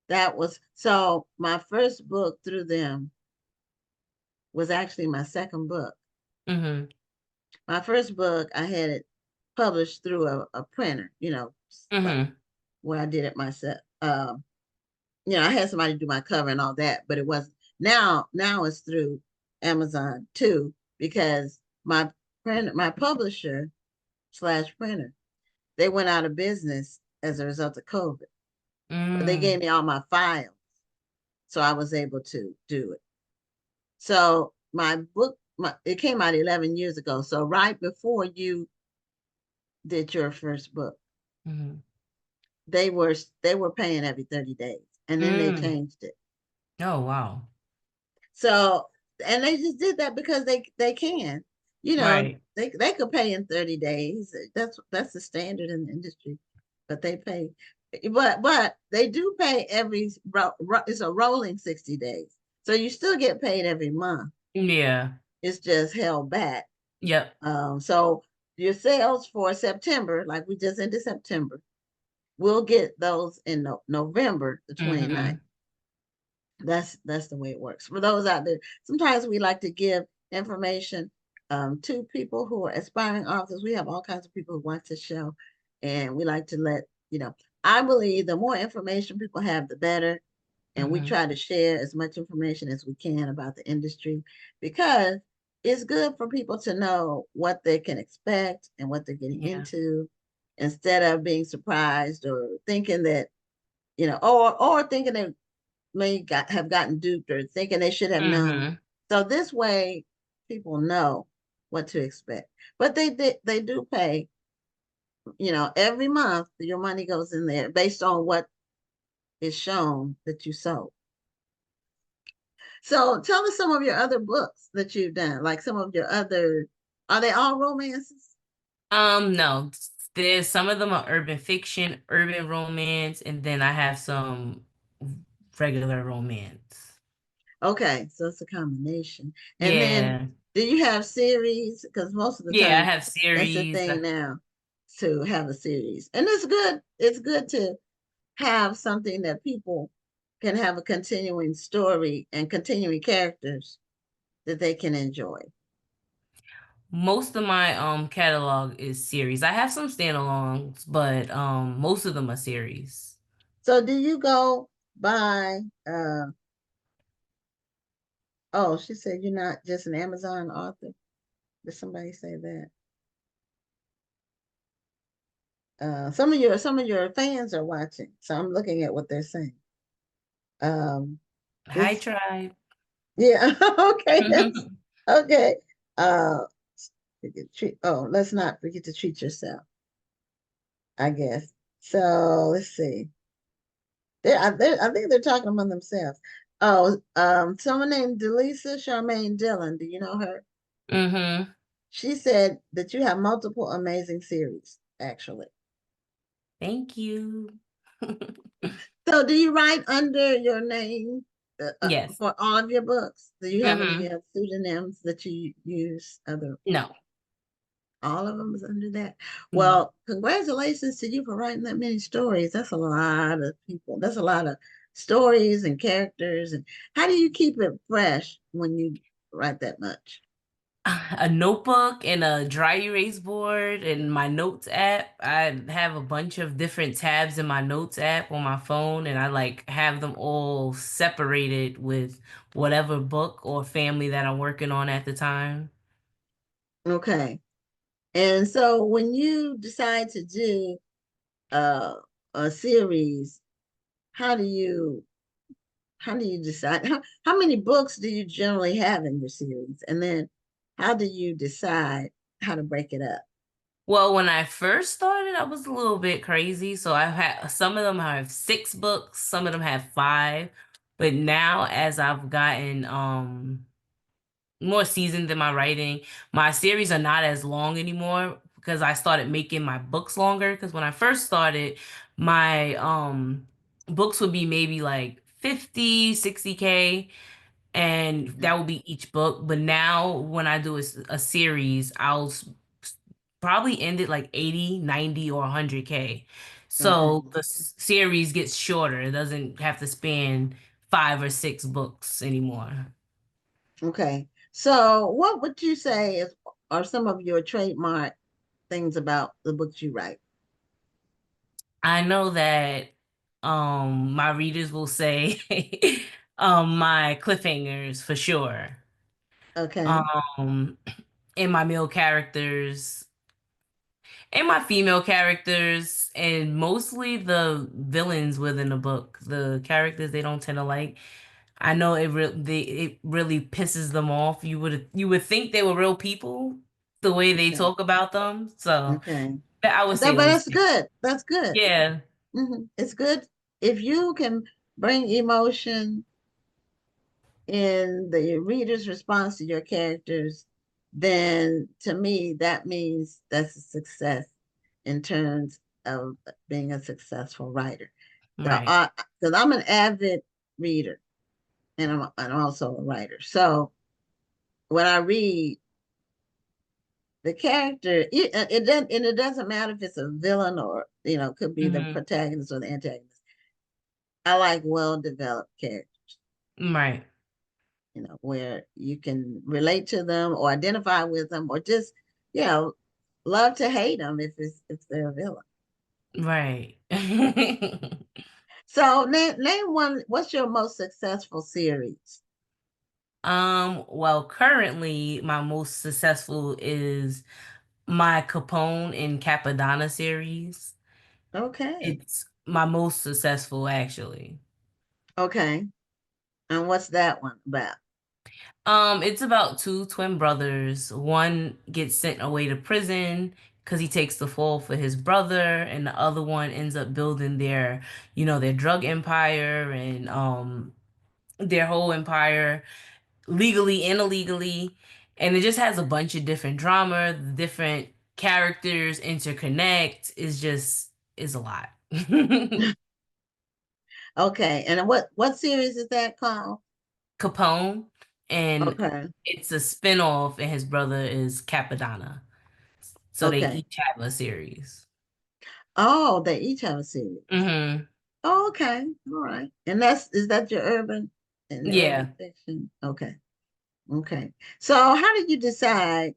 that was so my first book through them was actually my second book. Mhm. My first book, I had it published through a printer, like Mhm. where I did it myself. I had somebody do my cover and all that, but it wasn't. Now it's through Amazon too, because my publisher slash printer, they went out of business as a result of COVID. But they gave Mm. me all my files, so I was able to do it. So my book, it came out 11 years ago. So right before you did your first book, Mhm. they were paying every 30 days, and then they Mm. changed it. Oh, wow. So, and they just did that because they can, Right. they could pay in 30 days. That's the standard in the industry, but they pay, but they do pay it's a rolling 60 days. So you still get paid every month. Yeah. It's just held back. Yep. So your sales for September, like we just into September, we'll get those in November the 29th. Mhm. That's the way it works. For those out there, sometimes we like to give information to people who are aspiring authors. We have all kinds of people who watch the show, and we like to let you know. I believe the more information people have, the better. And we Mhm. try to share as much information as we can about the industry, because it's good for people to know what they can expect and what they're getting Yeah. into, instead of being surprised or thinking that, or thinking they have gotten duped, or thinking they should have known. Mhm. So this way people know what to expect. But they do pay, every month your money goes in there based on what is shown that you sold. So tell us some of your other books that you've done, like some of your other, are they all romances? No. There's some of them are urban fiction, urban romance, and then I have some regular romance. Okay, so it's a combination. And then Yeah. do you have series? Because most of the Yeah, I time have that's the series. thing now, to have a series. And it's good. It's good to have something that people can have a continuing story and continuing characters that they can enjoy. Most of my catalog is series. I have some standalones, but most of them are series. So do you go by oh, she said you're not just an Amazon author. Did somebody say that? Some of your fans are watching, so I'm looking at what they're saying. Um, Hi, this tribe. Yeah, okay, that's okay. Uh, let's not forget to treat yourself, I guess. So let's see. I think they're talking among themselves. Oh, someone named Delisa Charmaine Dillon. Do you know her? Mm-hmm. She said that you have multiple amazing series, actually. Thank you. So do you write under your name Yes. for all of your books? Do you have any Mm-hmm. pseudonyms that you use? No. All of them is under that. Yeah. Well, congratulations to you for writing that many stories. That's a lot of people. That's a lot of stories and characters, and how do you keep it fresh when you write that much? A notebook and a dry erase board and my notes app. I have a bunch of different tabs in my notes app on my phone, and I like have them all separated with whatever book or family that I'm working on at the time. Okay. And so when you decide to do uh, a series, how do you decide how many books do you generally have in your series? And then how do you decide how to break it up? Well, when I first started, I was a little bit crazy. So I've had some of them have 6 books, some of them have 5. But now as I've gotten more seasoned in my writing, my series are not as long anymore because I started making my books longer. Because when I first started, my books would be maybe like 50, 60K, and that would be each book. But now when I do a series, probably end it like 80, 90, or 100K. Okay. So the series gets shorter. It doesn't have to span 5 or 6 books anymore. Okay. So what would you say are some of your trademark things about the books you write? I know that my readers will say my cliffhangers for sure. Okay. Um and my male characters and my female characters, and mostly the villains within the book. The characters they don't tend to like. I know it really pisses them off. You would think they were real people the way they Okay. talk about them. So Okay. I would say But those that's things. good. That's good. Yeah, It's good if you can bring emotion in the reader's response to your characters, then to me, that means that's a success in terms of being a successful writer. right. Because I'm an avid reader and I'm also a writer. So when I read the character, it doesn't matter if it's a villain or, could be the Hmm. protagonist or the antagonist. I like well-developed characters, Right. where you can relate to them or identify with them or just, you know, love to hate them if they're a villain. Right. So name one. What's your most successful series? Well, currently my most successful is my Capone and Capadonna series. Okay. It's my most successful actually. Okay. And what's that one about? It's about 2 twin brothers. One gets sent away to prison because he takes the fall for his brother, and the other one ends up building their drug empire and their whole empire legally and illegally. And it just has a bunch of different drama, different characters interconnect. Is a lot. Okay. And what series is that called? Capone, and Okay. it's a spinoff, and his brother is Capadonna. So they Okay. each have a series. Oh, they each have a series. Hmm. Oh, okay. All right. And is that your urban Yeah. fiction? Okay. Okay. So how did you decide,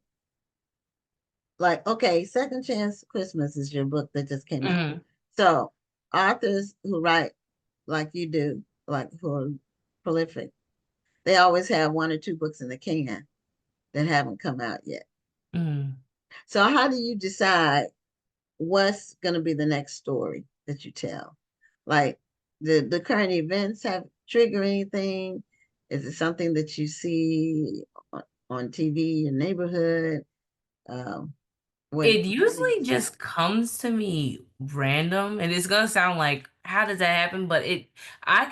like, okay, Second Chance Christmas is your book that just came out. Hmm. So authors who write like you do, like who are prolific, they always have 1 or 2 books in the can that haven't come out yet. Hmm. So how do you decide what's going to be the next story that you tell? Like the current events have trigger anything? Is it something that you see on TV, your neighborhood? Um, It how do you usually decide? just comes to me random, and it's gonna sound like, how does that happen? But I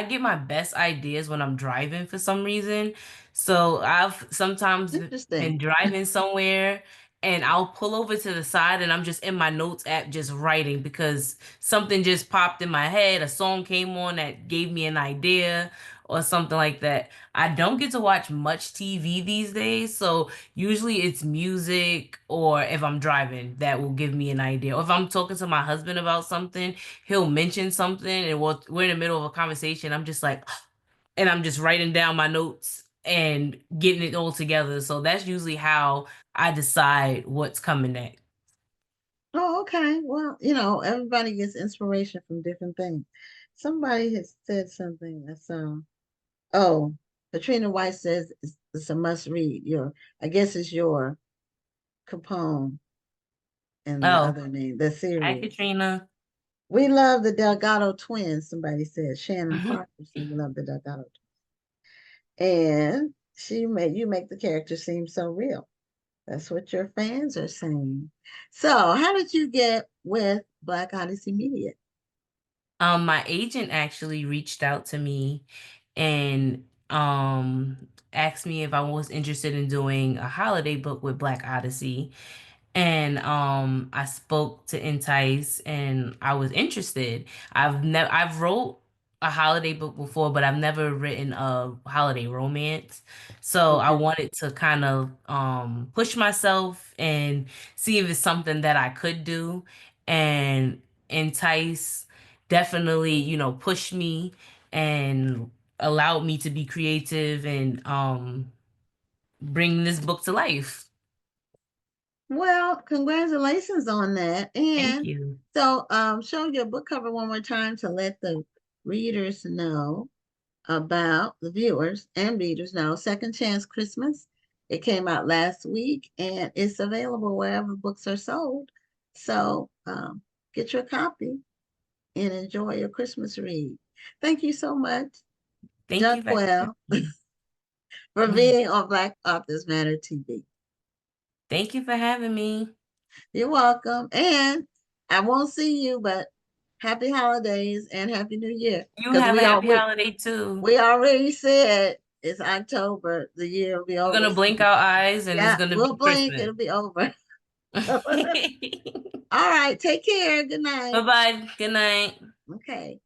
get my best ideas when I'm driving for some reason. So I've sometimes Interesting. been driving somewhere, and I'll pull over to the side, and I'm just in my notes app just writing because something just popped in my head. A song came on that gave me an idea, or something like that. I don't get to watch much TV these days, so usually it's music or if I'm driving that will give me an idea. Or if I'm talking to my husband about something, he'll mention something and we're in the middle of a conversation. I'm just like, and I'm just writing down my notes and getting it all together. So that's usually how I decide what's coming next. Oh, okay. Well, everybody gets inspiration from different things. Somebody has said something that's oh, Katrina White says it's a must read. I guess it's your Capone and the Oh, other name, the hi, series. Katrina. We love the Delgado twins, somebody said. Shannon Parker said we love the Delgado twins. And you make the character seem so real. That's what your fans are saying. So how did you get with Black Odyssey Media? My agent actually reached out to me and asked me if I was interested in doing a holiday book with Black Odyssey. And I spoke to Entice and I was interested. I've wrote a holiday book before, but I've never written a holiday romance. So I Okay. wanted to kind of push myself and see if it's something that I could do. And Entice definitely, pushed me and allowed me to be creative and bring this book to life. Well, congratulations on that. Thank And you. so show your book cover one more time to let the readers know about the viewers and readers know. Second Chance Christmas. It came out last week and it's available wherever books are sold. So get your copy and enjoy your Christmas read. Thank you so much, Thank you for Jahquel, having for me. being on Black Authors Matter TV. Thank you for having me. You're welcome. And I won't see you, but happy holidays and happy new year. You Because have a we all happy holiday too. we already said it's October, the year will be We're over gonna blink soon. our eyes and it's Yeah, gonna we'll be blink, Christmas. it'll be over. All right, take care. Good night. Bye-bye. Good night. Okay.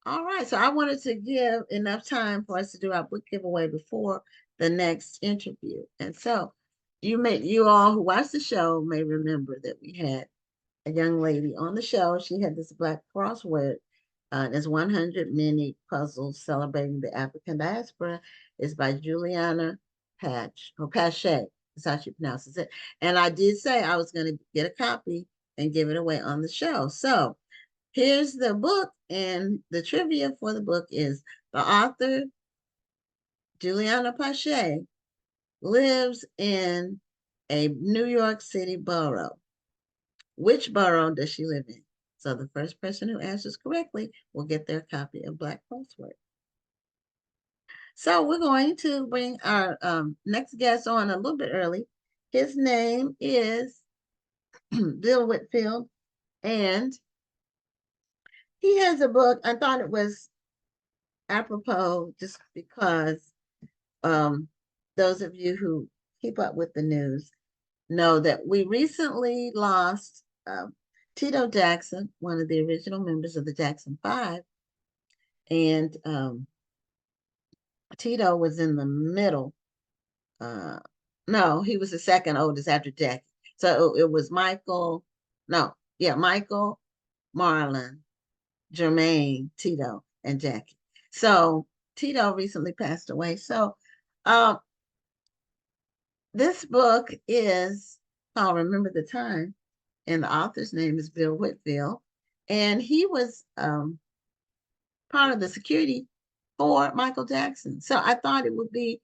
All right, so I wanted to give enough time for us to do our book giveaway before the next interview. And so you all who watch the show may remember that we had a young lady on the show. She had this Black crossword. There's 100 mini puzzles celebrating the African diaspora. It's by Juliana Pache. That's how she pronounces it. And I did say I was going to get a copy and give it away on the show. So here's the book, and the trivia for the book is the author, Juliana Pache, lives in a New York City borough. Which borough does she live in? So the first person who answers correctly will get their copy of Black Crossword. So we're going to bring our next guest on a little bit early. His name is Bill Whitfield, and he has a book. I thought it was apropos just because those of you who keep up with the news know that we recently lost Tito Jackson, one of the original members of the Jackson Five. And Tito was in the middle. No, he was the second oldest after Jackie. So it was Michael, Marlon, Jermaine, Tito, and Jackie. So Tito recently passed away. So this book is called Remember the Time, and the author's name is Bill Whitfield. And he was part of the security for Michael Jackson. So I thought it would be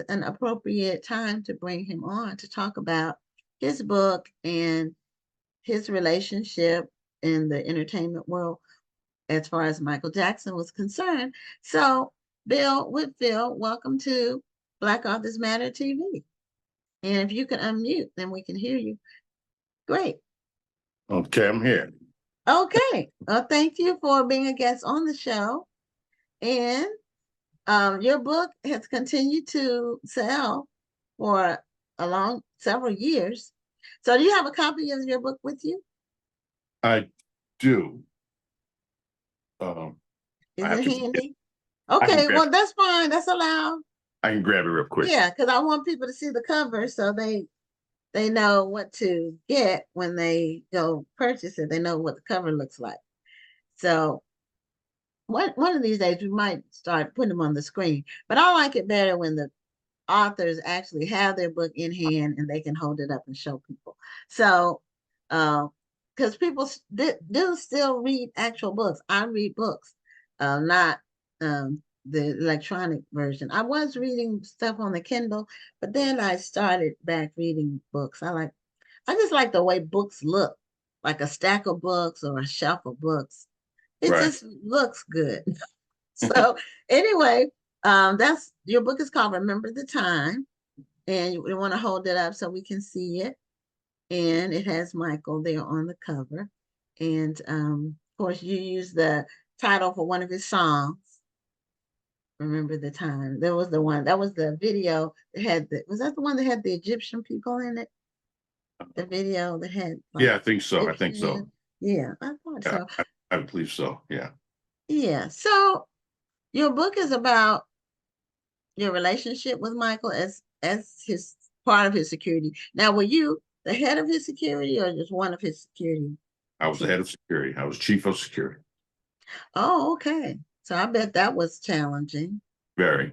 an appropriate time to bring him on to talk about his book and his relationship in the entertainment world as far as Michael Jackson was concerned. So Bill Whitfield, welcome to Black Authors Matter TV. And if you can unmute, then we can hear you. Great. Okay, I'm here. Okay. Well, thank you for being a guest on the show. And your book has continued to sell for several years. So do you have a copy of your book with you? I do. Is I have it to, handy? I can Okay, grab, well, that's fine. That's allowed. I can grab it real quick. Yeah, because I want people to see the cover so they know what to get when they go purchase it. They know what the cover looks like. So one of these days we might start putting them on the screen. But I like it better when the authors actually have their book in hand and they can hold it up and show people. So, because people do still read actual books. I read books, not the electronic version. I was reading stuff on the Kindle, but then I started back reading books. I just like the way books look, like a stack of books or a shelf of books. It Right. just looks good. So anyway, that's your book is called Remember the Time, and you want to hold it up so we can see it. And it has Michael there on the cover. And of course, you use the title for one of his songs. Remember the Time. There was the one that was the video that had was that the one that had the Egyptian people in it? The video that had like Yeah, I think so. I think so. Egyptian. Yeah, I thought Yeah, so. I believe so. Yeah. Yeah. So your book is about your relationship with Michael as his part of his security. Now, were you the head of his security or just one of his security I was the team? head of security. I was chief of security. Oh, okay. So I bet that was challenging. Very.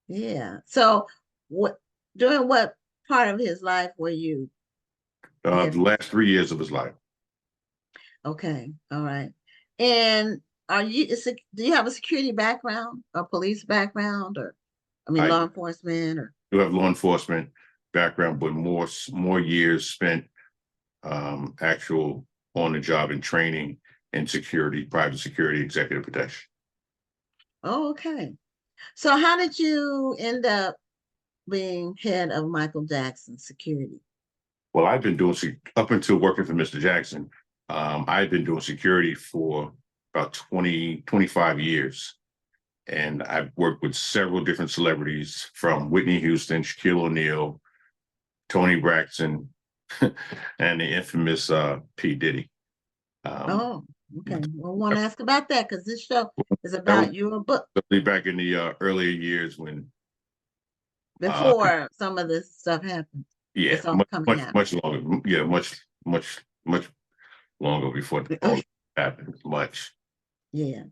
Yeah. So what during what part of his life were you head The of? last 3 years of his life. Okay. All right. And do you have a security background or police background or I mean I law enforcement or do have law enforcement background, but more years spent actual on the job and training in security, private security, executive protection. oh, okay. So how did you end up being head of Michael Jackson security? Well, I've been doing up until working for Mr. Jackson. I've been doing security for about 25 years. And I've worked with several different celebrities from Whitney Houston, Shaquille O'Neal, Tony Braxton, and the infamous P. Diddy. Oh, okay. Well, I want to ask about that because this show is That was about your book back in the earlier years when, before some of this stuff happened. yeah, It's all coming out. much longer. Yeah, much longer before all that happened. Much. Yeah.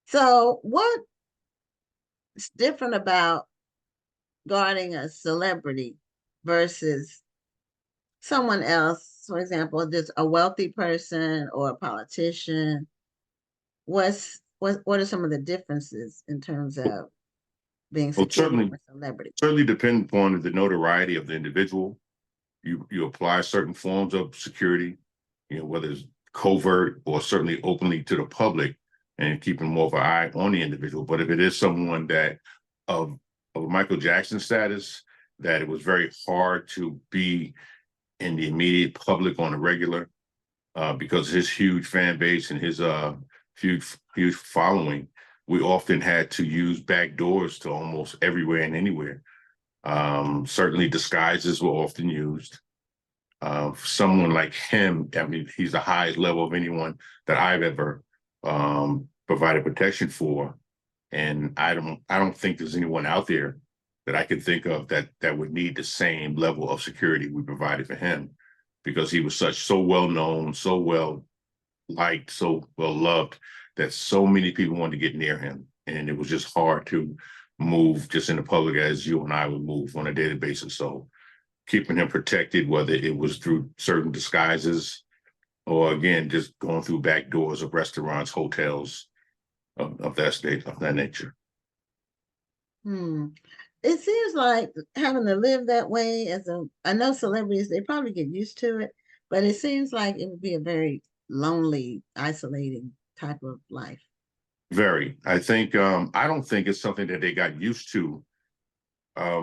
So what's different about guarding a celebrity versus someone else? For example, just a wealthy person or a politician. What are some of the differences in terms of being Well, security for celebrity? certainly depend upon the notoriety of the individual. You apply certain forms of security, whether it's covert or certainly openly to the public, and keeping more of an eye on the individual. But if it is someone that of Michael Jackson status, that it was very hard to be in the immediate public on a regular, because his huge fan base and his huge following, we often had to use back doors to almost everywhere and anywhere. Certainly disguises were often used. Someone like him, I mean, he's the highest level of anyone that I've ever provided protection for. And I don't think there's anyone out there that I could think of that would need the same level of security we provided for him, because he was so well known, so well liked, so well loved, that so many people wanted to get near him. And it was just hard to move just in the public as you and I would move on a daily basis. So keeping him protected, whether it was through certain disguises or again, just going through back doors of restaurants, hotels of that nature. It seems like having to live that way I know celebrities, they probably get used to it, but it seems like it would be a very lonely, isolating type of life. Very. I think, I don't think it's something that they got used to,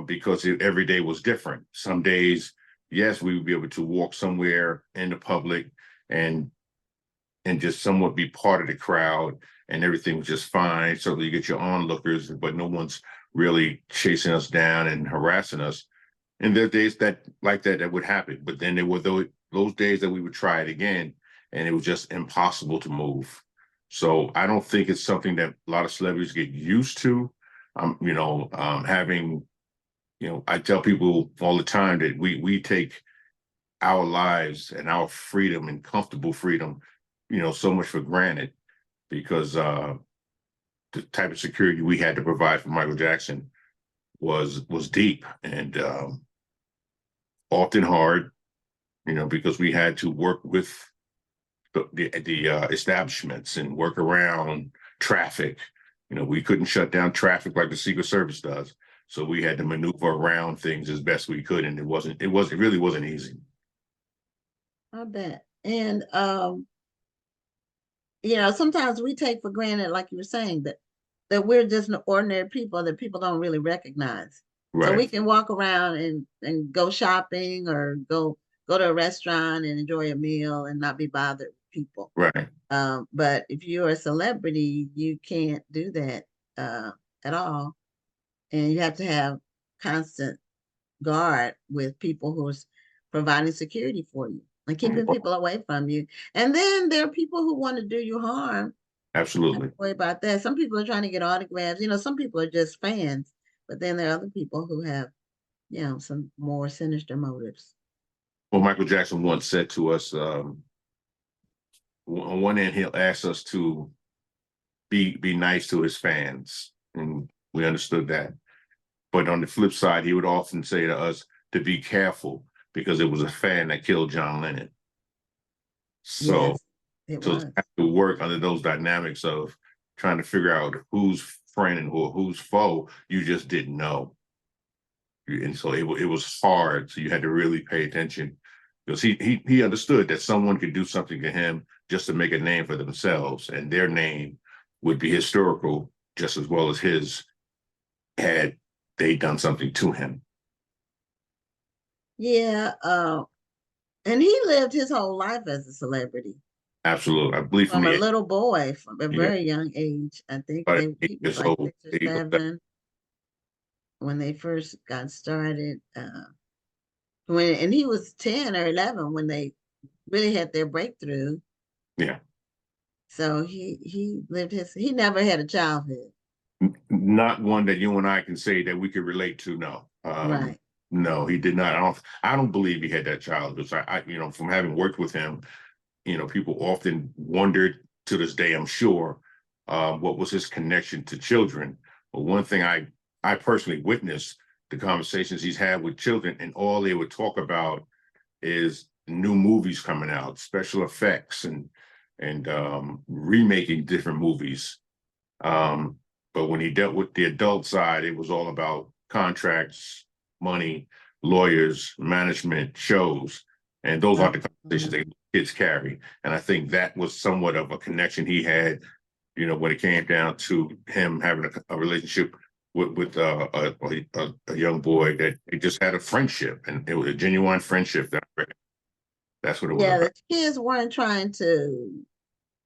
because every day was different. Some days, yes, we would be able to walk somewhere in the public and just somewhat be part of the crowd and everything was just fine. Certainly you get your onlookers, but no one's really chasing us down and harassing us. And there are days that would happen. But then there were those days that we would try it again and it was just impossible to move. So I don't think it's something that a lot of celebrities get used to. Having, I tell people all the time that we take our lives and our freedom and comfortable freedom, so much for granted because the type of security we had to provide for Michael Jackson was deep and often hard, because we had to work with the establishments and work around traffic. We couldn't shut down traffic like the Secret Service does. So we had to maneuver around things as best we could. And it really wasn't easy. I bet. And, sometimes we take for granted, like you were saying, that we're just ordinary people that people don't really recognize. Right. So we can walk around and go shopping or go to a restaurant and enjoy a meal and not be bothered with people. Right. But if you're a celebrity, you can't do that at all. And you have to have constant guard with people who's providing security for you and keeping people away from you. And then there are people who want to do you harm. Absolutely. Don't worry about that. Some people are trying to get autographs. Some people are just fans, but then there are other people who have, some more sinister motives. Well, Michael Jackson once said to us, on one end, he'll ask us to be nice to his fans, and we understood that. But on the flip side, he would often say to us to be careful because it was a fan that killed John Lennon. So, yes, to have to work under those dynamics of trying to figure out who's friend and who's foe, you just didn't know. And so it was hard. So you had to really pay attention because he understood that someone could do something to him just to make a name for themselves, and their name would be historical just as well as his had they done something to him. Yeah. And he lived his whole life as a celebrity. Absolutely. I believe from a little boy from a very young age. I think he was like 6 or 7 when they first got started. And he was 10 or 11 when they really had their breakthrough. Yeah. So he never had a childhood. Not one that you and I can say that we could relate to. No. Right. No, he did not. I don't believe he had that childhood. I from having worked with him, people often wondered to this day, I'm sure, what was his connection to children. But one thing I personally witnessed the conversations he's had with children, and all they would talk about is new movies coming out, special effects, and remaking different movies. But when he dealt with the adult side, it was all about contracts, money, lawyers, management, shows, and those are the conversations that kids carry. And I think that was somewhat of a connection he had, when it came down to him having a relationship with a young boy, that he just had a friendship, and it was a genuine friendship. That's what it was. Yeah, the kids weren't trying to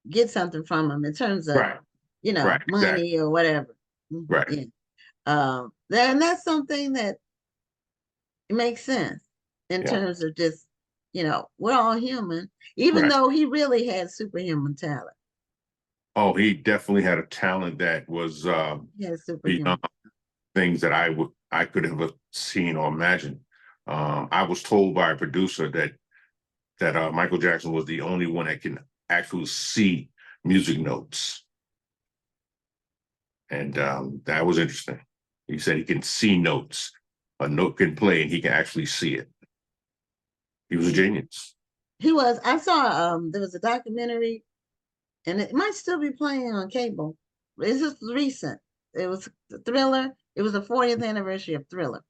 get something from him in terms of, money exactly. or whatever. Right. Yeah. And that's something that makes sense in terms of just, we're all human, even though he really had superhuman talent. Oh, he definitely had a talent that was beyond things that I could have seen or imagined. I was told by a producer that Michael Jackson was the only one that can actually see music notes. And that was interesting. He said he can see notes. A note can play and he can actually see it. He was a genius. He was. I saw there was a documentary, and it might still be playing on cable. This is recent. It was Thriller. It was the 40th anniversary of Thriller.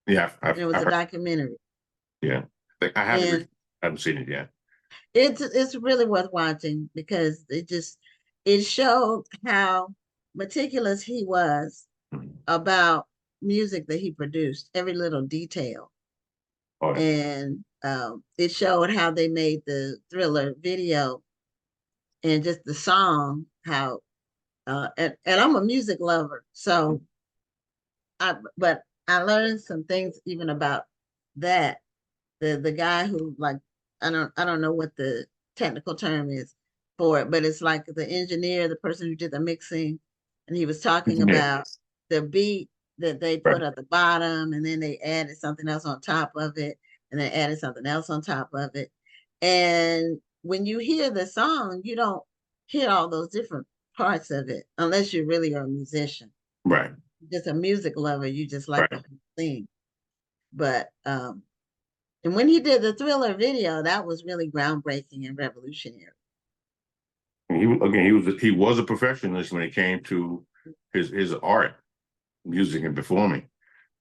Yeah. It was a documentary. Yeah. I haven't seen it yet. It's really worth watching because it showed how meticulous he was about music that he produced, every little detail. Oh, yeah. And it showed how they made the Thriller video and just the song, how and I'm a music lover, so but I learned some things even about that. The guy who, like, I don't know what the technical term is, for it, but it's like the engineer, the person who did the mixing, and he was talking Yeah. about the beat that they put at the bottom, and then they added something else on top of it, and then added something else on top of it. And when you hear the song, you don't hear all those different parts of it unless you really are a musician. Right. Just a music lover, you just like Right. the whole thing. But and when he did the Thriller video, that was really groundbreaking and revolutionary. He was a perfectionist when it came to his art, music, and performing.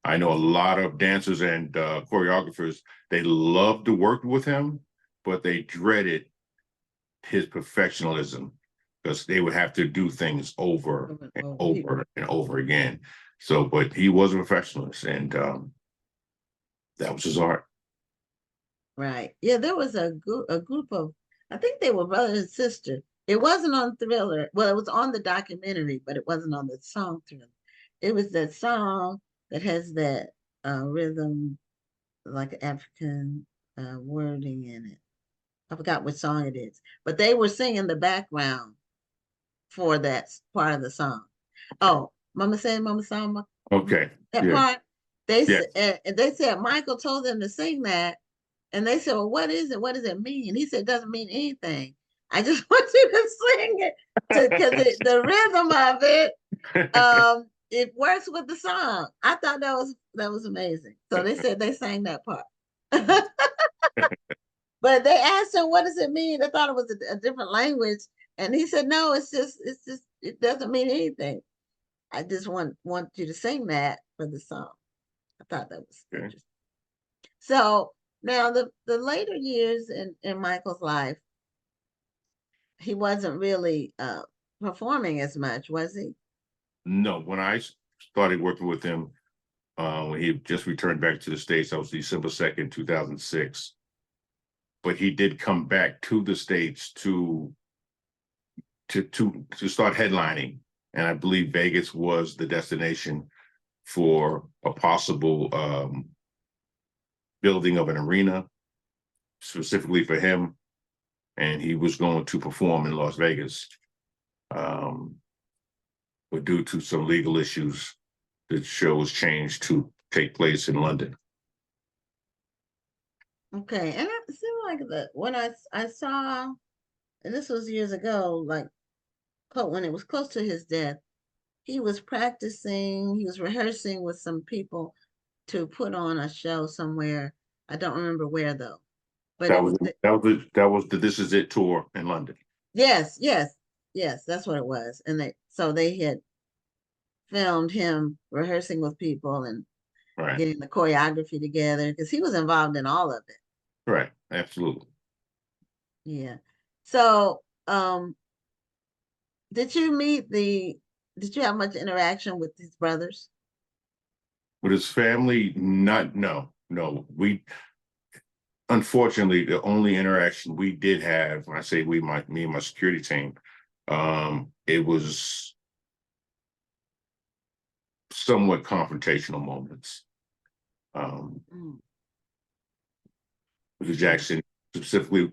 I know a lot of dancers and choreographers, they loved to work with him, but they dreaded his perfectionism because they would have to do things over and over and over again. So, but he was a perfectionist, and that was his art. Right. Yeah, there was a group of, I think they were brother and sister. It wasn't on Thriller. Well, it was on the documentary, but it wasn't on the song Thriller. It was that song that has that rhythm, like African wording in it. I forgot what song it is, but they were singing the background for that part of the song. Oh, Mama said, Mama Samba. Okay. That Yeah. part. They Yeah. said, and they said Michael told them to sing that. And they said, well, what is it? What does it mean? He said, it doesn't mean anything. I just want you to sing it because the rhythm of it, it works with the song. I thought that was amazing. So they said they sang that part. But they asked him, what does it mean? They thought it was a different language. And he said, no, it's just, it doesn't mean anything. I just want you to sing that for the song. I thought that was interesting. So now the later years in Michael's life, he wasn't really performing as much, was he? No, when I started working with him, when he just returned back to the States, that was December 2nd, 2006. But he did come back to the States to start headlining. And I believe Vegas was the destination for a possible building of an arena specifically for him. And he was going to perform in Las Vegas. But due to some legal issues, the show was changed to take place in London. Okay, and it seemed like when I saw, and this was years ago, like when it was close to his death, he was practicing, he was rehearsing with some people to put on a show somewhere. I don't remember where though. But that was the This Is It tour in London. Yes, that's what it was. And they had filmed him rehearsing with people and getting the choreography together because he was involved in all of it. Right, absolutely. Yeah. So did you have much interaction with his brothers? With his family, no. We, unfortunately, the only interaction we did have, when I say we, me and my security team, it was somewhat confrontational moments. Because Jackson specifically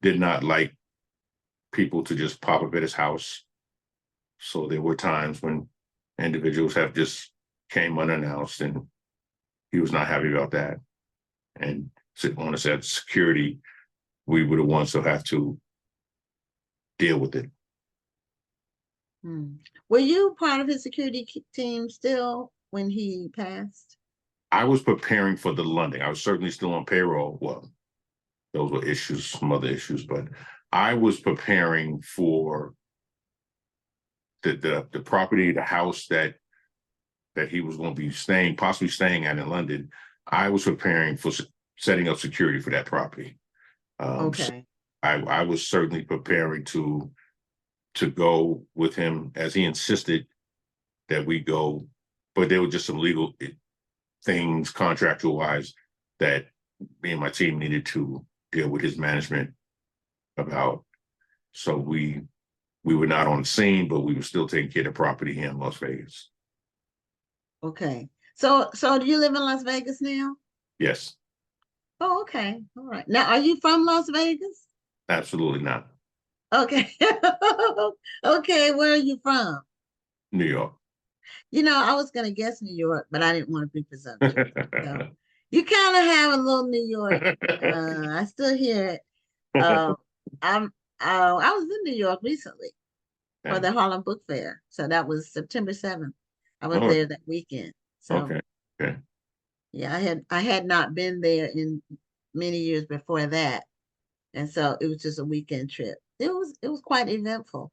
did not like people to just pop up at his house. So there were times when individuals have just came unannounced, and he was not happy about that. And on us at security, we were the ones who have to deal with it. Were you part of his security team still when he passed? I was preparing for the London. I was certainly still on payroll. Well, those were issues, some other issues, but I was preparing for the property, the house that he was going to be possibly staying at in London. I was preparing for setting up security for that property. Okay. So I was certainly preparing to go with him as he insisted that we go, but there were just some legal things, contractual wise, that me and my team needed to deal with his management about. So we were not on the scene, but we were still taking care of the property here in Las Vegas. Okay. So do you live in Las Vegas now? Yes. Oh, okay. All right. Now, are you from Las Vegas? Absolutely not. Okay. Okay, where are you from? New York. I was gonna guess New York, but I didn't want to be presumptuous. So you kind of have a little New York. I still hear it. Um, I'm I was in New York recently for the Harlem Book Fair. So that was September 7th. I was Oh, there that weekend. So okay. Okay. yeah, I had not been there in many years before that. And so it was just a weekend trip. It was quite eventful.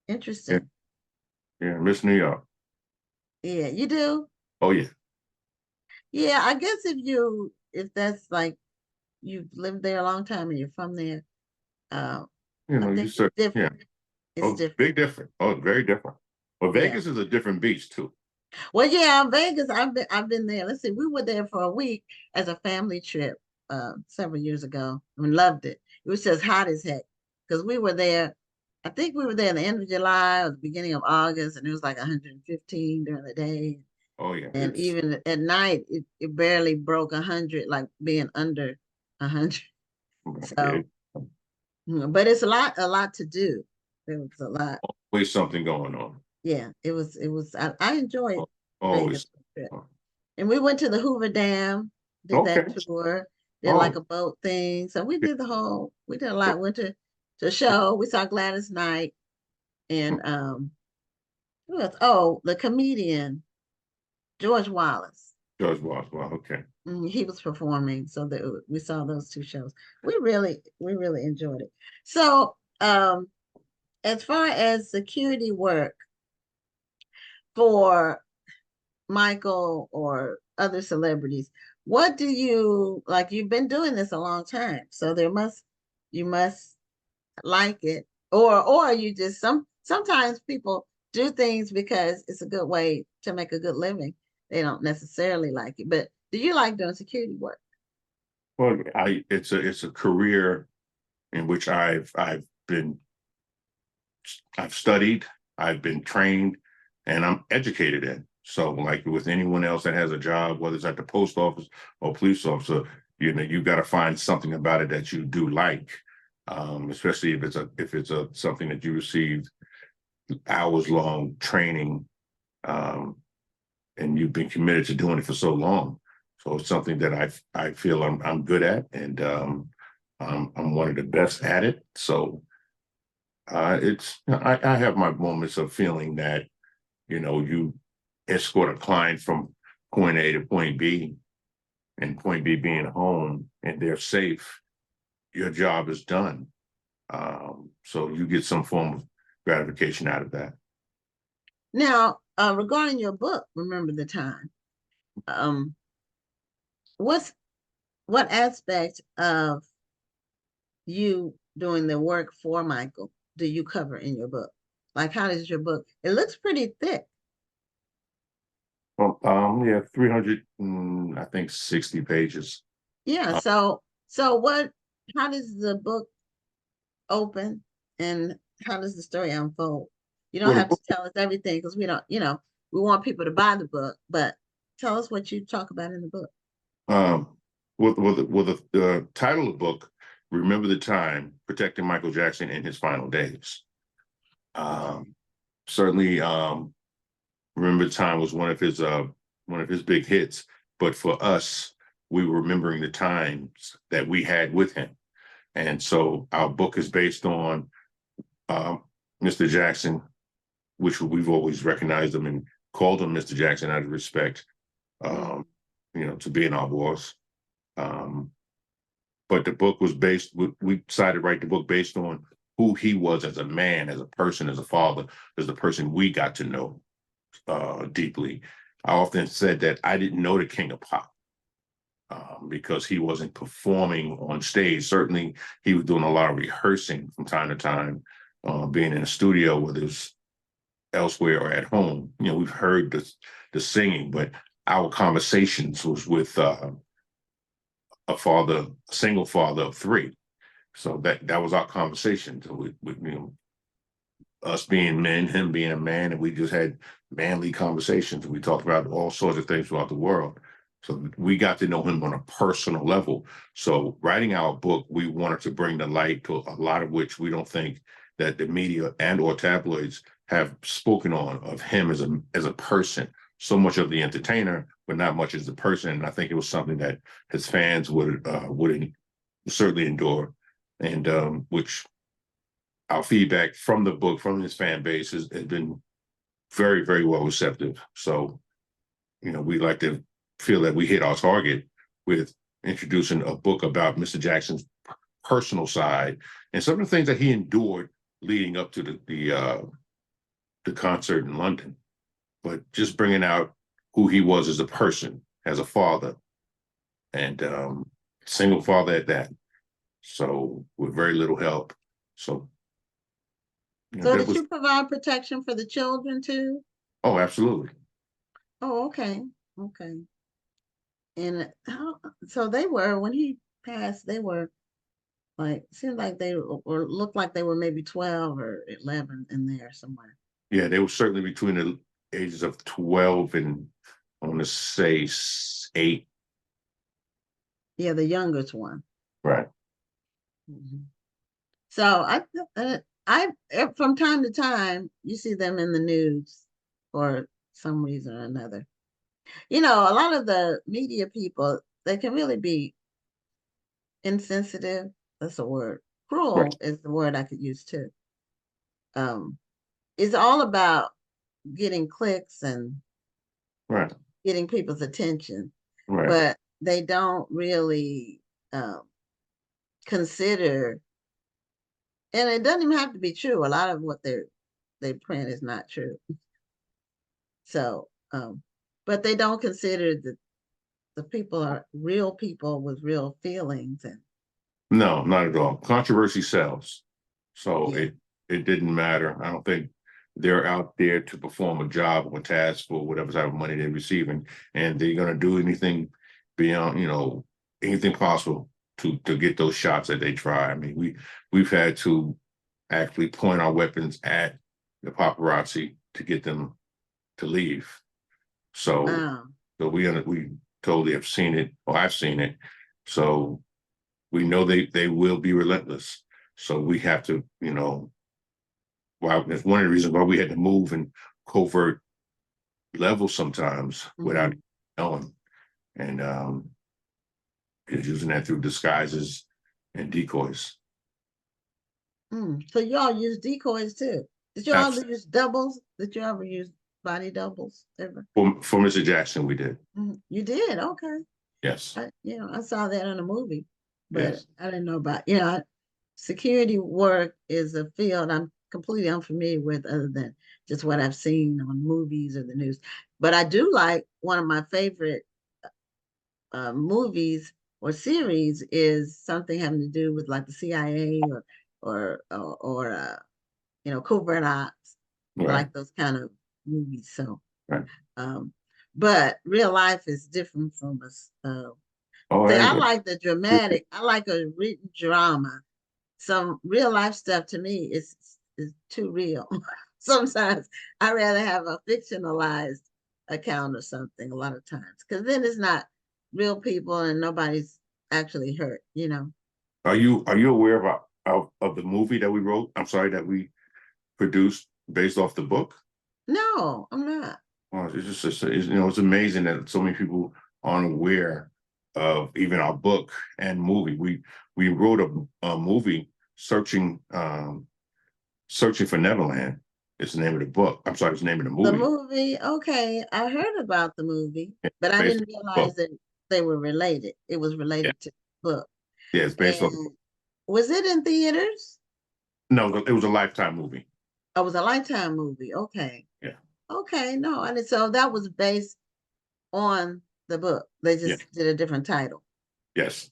Yeah. Interesting. Yeah. Miss New York. Yeah, you do? Oh yeah. Yeah, I guess if that's like you've lived there a long time and you're from there, uh, You I know, you think it's said, yeah. different. It's Oh, different. big different. Oh, very different. Well, Yeah. Vegas is a different beast too. Well, yeah, Vegas, I've been there. Let's see, we were there for a week as a family trip several years ago and loved it. It was just hot as heck because we were there. I think we were there at the end of July or the beginning of August, and it was like 115 during the day. Oh yeah. And even at night, it barely broke 100, like being under 100. Yeah, So, but it's a lot to do. There was a lot. always something going on. Yeah, I enjoyed Vegas Always. trip. And we went to the Hoover Dam, did Okay. that tour, did like Oh, a boat thing. So we did a lot. Went to a show. We saw Gladys Knight and who else? Oh, the comedian George Wallace. George Wallace. Wow. Okay. He was performing, so we saw those two shows. We really enjoyed it. So, as far as security work for Michael or other celebrities, what do you like? You've been doing this a long time, so you must like it, or you just sometimes people do things because it's a good way to make a good living. They don't necessarily like it, but do you like doing security work? Well, it's a career in which I've studied, I've been trained, and I'm educated in. So, like with anyone else that has a job, whether it's at the post office or police officer, you've got to find something about it that you do like, especially if it's something that you received hours long training, um, and you've been committed to doing it for so long. So it's something that I feel I'm good at, and I'm one of the best at it. So I have my moments of feeling that you escort a client from point A to point B, and point B being home, and they're safe. Your job is done. So you get some form of gratification out of that. Now, regarding your book, Remember the Time, um, what's what aspect of you doing the work for Michael do you cover in your book? Like, how does your book? It looks pretty thick. Well, yeah, 300, I think 60 pages. Yeah. Uh, So what? How does the book open, and how does the story unfold? You don't well, the have to book, tell us everything because we don't. We want people to buy the book, but tell us what you talk about in the book. um, the title of the book, "Remember the Time: Protecting Michael Jackson in His Final Days." Um, Certainly, "Remember the Time" was one of his big hits, but for us, we were remembering the times that we had with him, and so our book is based on Mr. Jackson, which we've always recognized him and called him Mr. Jackson out of respect, um, to being our boss. Um, but the book was we decided to write the book based on who he was as a man, as a person, as a father, as the person we got to know deeply. I often said that I didn't know the King of Pop because he wasn't performing on stage. Certainly, he was doing a lot of rehearsing from time to time, being in a studio, whether it's elsewhere or at home. We've heard the singing, but our conversations was with a single father of three. So that was our conversation. So us being men, him being a man, and we just had manly conversations. We talked about all sorts of things throughout the world. So we got to know him on a personal level. So writing our book, we wanted to bring the light to a lot of which we don't think that the media and or tabloids have spoken on of him as a person. So much of the entertainer, but not much as the person. And I think it was something that his fans would certainly endure, and which our feedback from the book, from his fan base, has been very, very well receptive. So, we like to feel that we hit our target with introducing a book about Mr. Jackson's personal side and some of the things that he endured leading up to the concert in London, but just bringing out who he was as a person, as a father, and single father at that. So with very little help. So, So that did was, you provide protection for the children too? oh, absolutely. Oh, okay, okay. And so they were, when he passed, they were like, seemed like they were looked like they were maybe 12 or 11 in there somewhere. Yeah, they were certainly between the ages of 12 and I want to say 8. Yeah, the youngest one. Right. Mhm. So from time to time, you see them in the news for some reason or another. A lot of the media people, they can really be insensitive. That's a word. Right. Cruel is the word I could use too. It's all about getting clicks and Right. getting people's attention, Right. but they don't really consider, and it doesn't even have to be true. A lot of what they print is not true. So, but they don't consider that the people are real people with real feelings, and No, not at all. Controversy sells. So yeah. it didn't matter. I don't think they're out there to perform a job or a task for whatever type of money they're receiving, and they're going to do anything beyond, anything possible to get those shots that they try. I mean, we've had to actually point our weapons at the paparazzi to get them to leave. So, so we totally have seen it, or I've seen it. So we know they will be relentless. So we have to, that's one of the reasons why we had to move in covert levels sometimes without knowing. And is using that through disguises and decoys. So y'all use decoys too. Did you all use doubles? Did you ever use body doubles ever? For Mr. Jackson, we did. You did? Okay. Yes. I saw that in a movie, but Yes. I didn't know about, security work is a field I'm completely unfamiliar with, other than just what I've seen on movies or the news. But I do like, one of my favorite movies or series is something having to do with like the CIA or covert ops. Right. I like those kind of movies. So, right. But real life is different from us. I like the dramatic. I like a written drama. Some real life stuff to me is too real. Sometimes I rather have a fictionalized account or something a lot of times, because then it's not real people and nobody's actually hurt. Are you aware of the movie that we wrote? I'm sorry, that we produced based off the book? No, I'm not. Well, it's just it's amazing that so many people aren't aware of even our book and movie. We wrote a movie, Searching for Neverland. It's the name of the book. I'm sorry, it's the name of the movie. The movie, okay. I heard about the movie, but I didn't realize that they were related. It was related to the book. Yeah, it's based on. Was it in theaters? No, it was a Lifetime movie. Oh, it was a Lifetime movie. Okay. Yeah. Okay, no, and so that was based on the book. They just did a different title. Yes.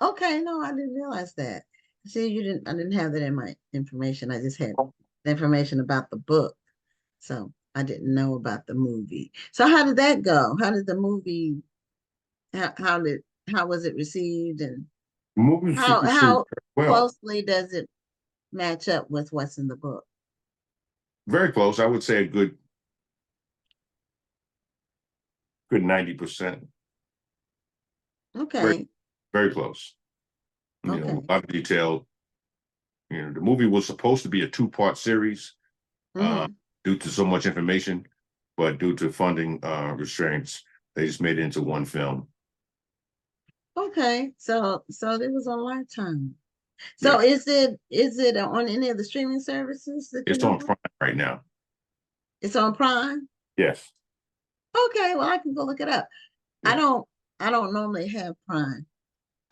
Okay, no, I didn't realize that. See, I didn't have that in my information. I just had the information about the book. So I didn't know about the movie. So how did that go? How did the movie, how was it received, and how closely does it match up with what's in the book? Very close. I would say a good 90%. Okay. Very close. Okay. A lot of detail You know, the movie was supposed to be a 2-part series due to so much information, but due to funding restraints, they just made it into one film. Okay, so it was on Lifetime. So is it on any of the streaming services that you It's know on of? Prime right now. It's on Prime? Yes. Okay, well I can go look it up. Yeah. I don't normally have Prime.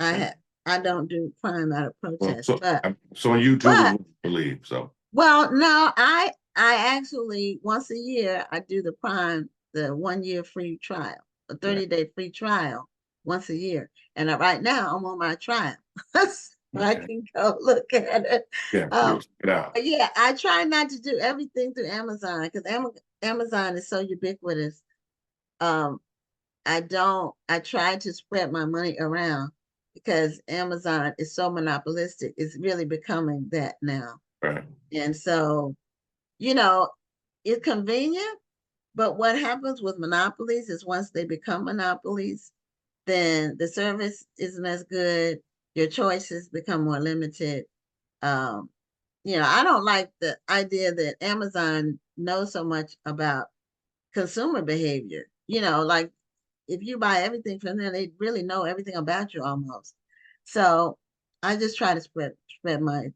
I don't do Prime out of Well, protest, so but on YouTube, I believe so. well, no, I actually once a year I do the Prime, the 1-year free trial, a 30-day free trial once a year. And right now I'm on my trial. So I can go look at it. Yeah, check it out. But yeah, I try not to do everything through Amazon because Amazon is so ubiquitous. I try to spread my money around because Amazon is so monopolistic. It's really becoming that now. Right. And so, you know, it's convenient, but what happens with monopolies is once they become monopolies, then the service isn't as good. Your choices become more limited. You know, I don't like the idea that Amazon knows so much about consumer behavior. You know, like if you buy everything from them, they really know everything about you almost. So I just try to spread my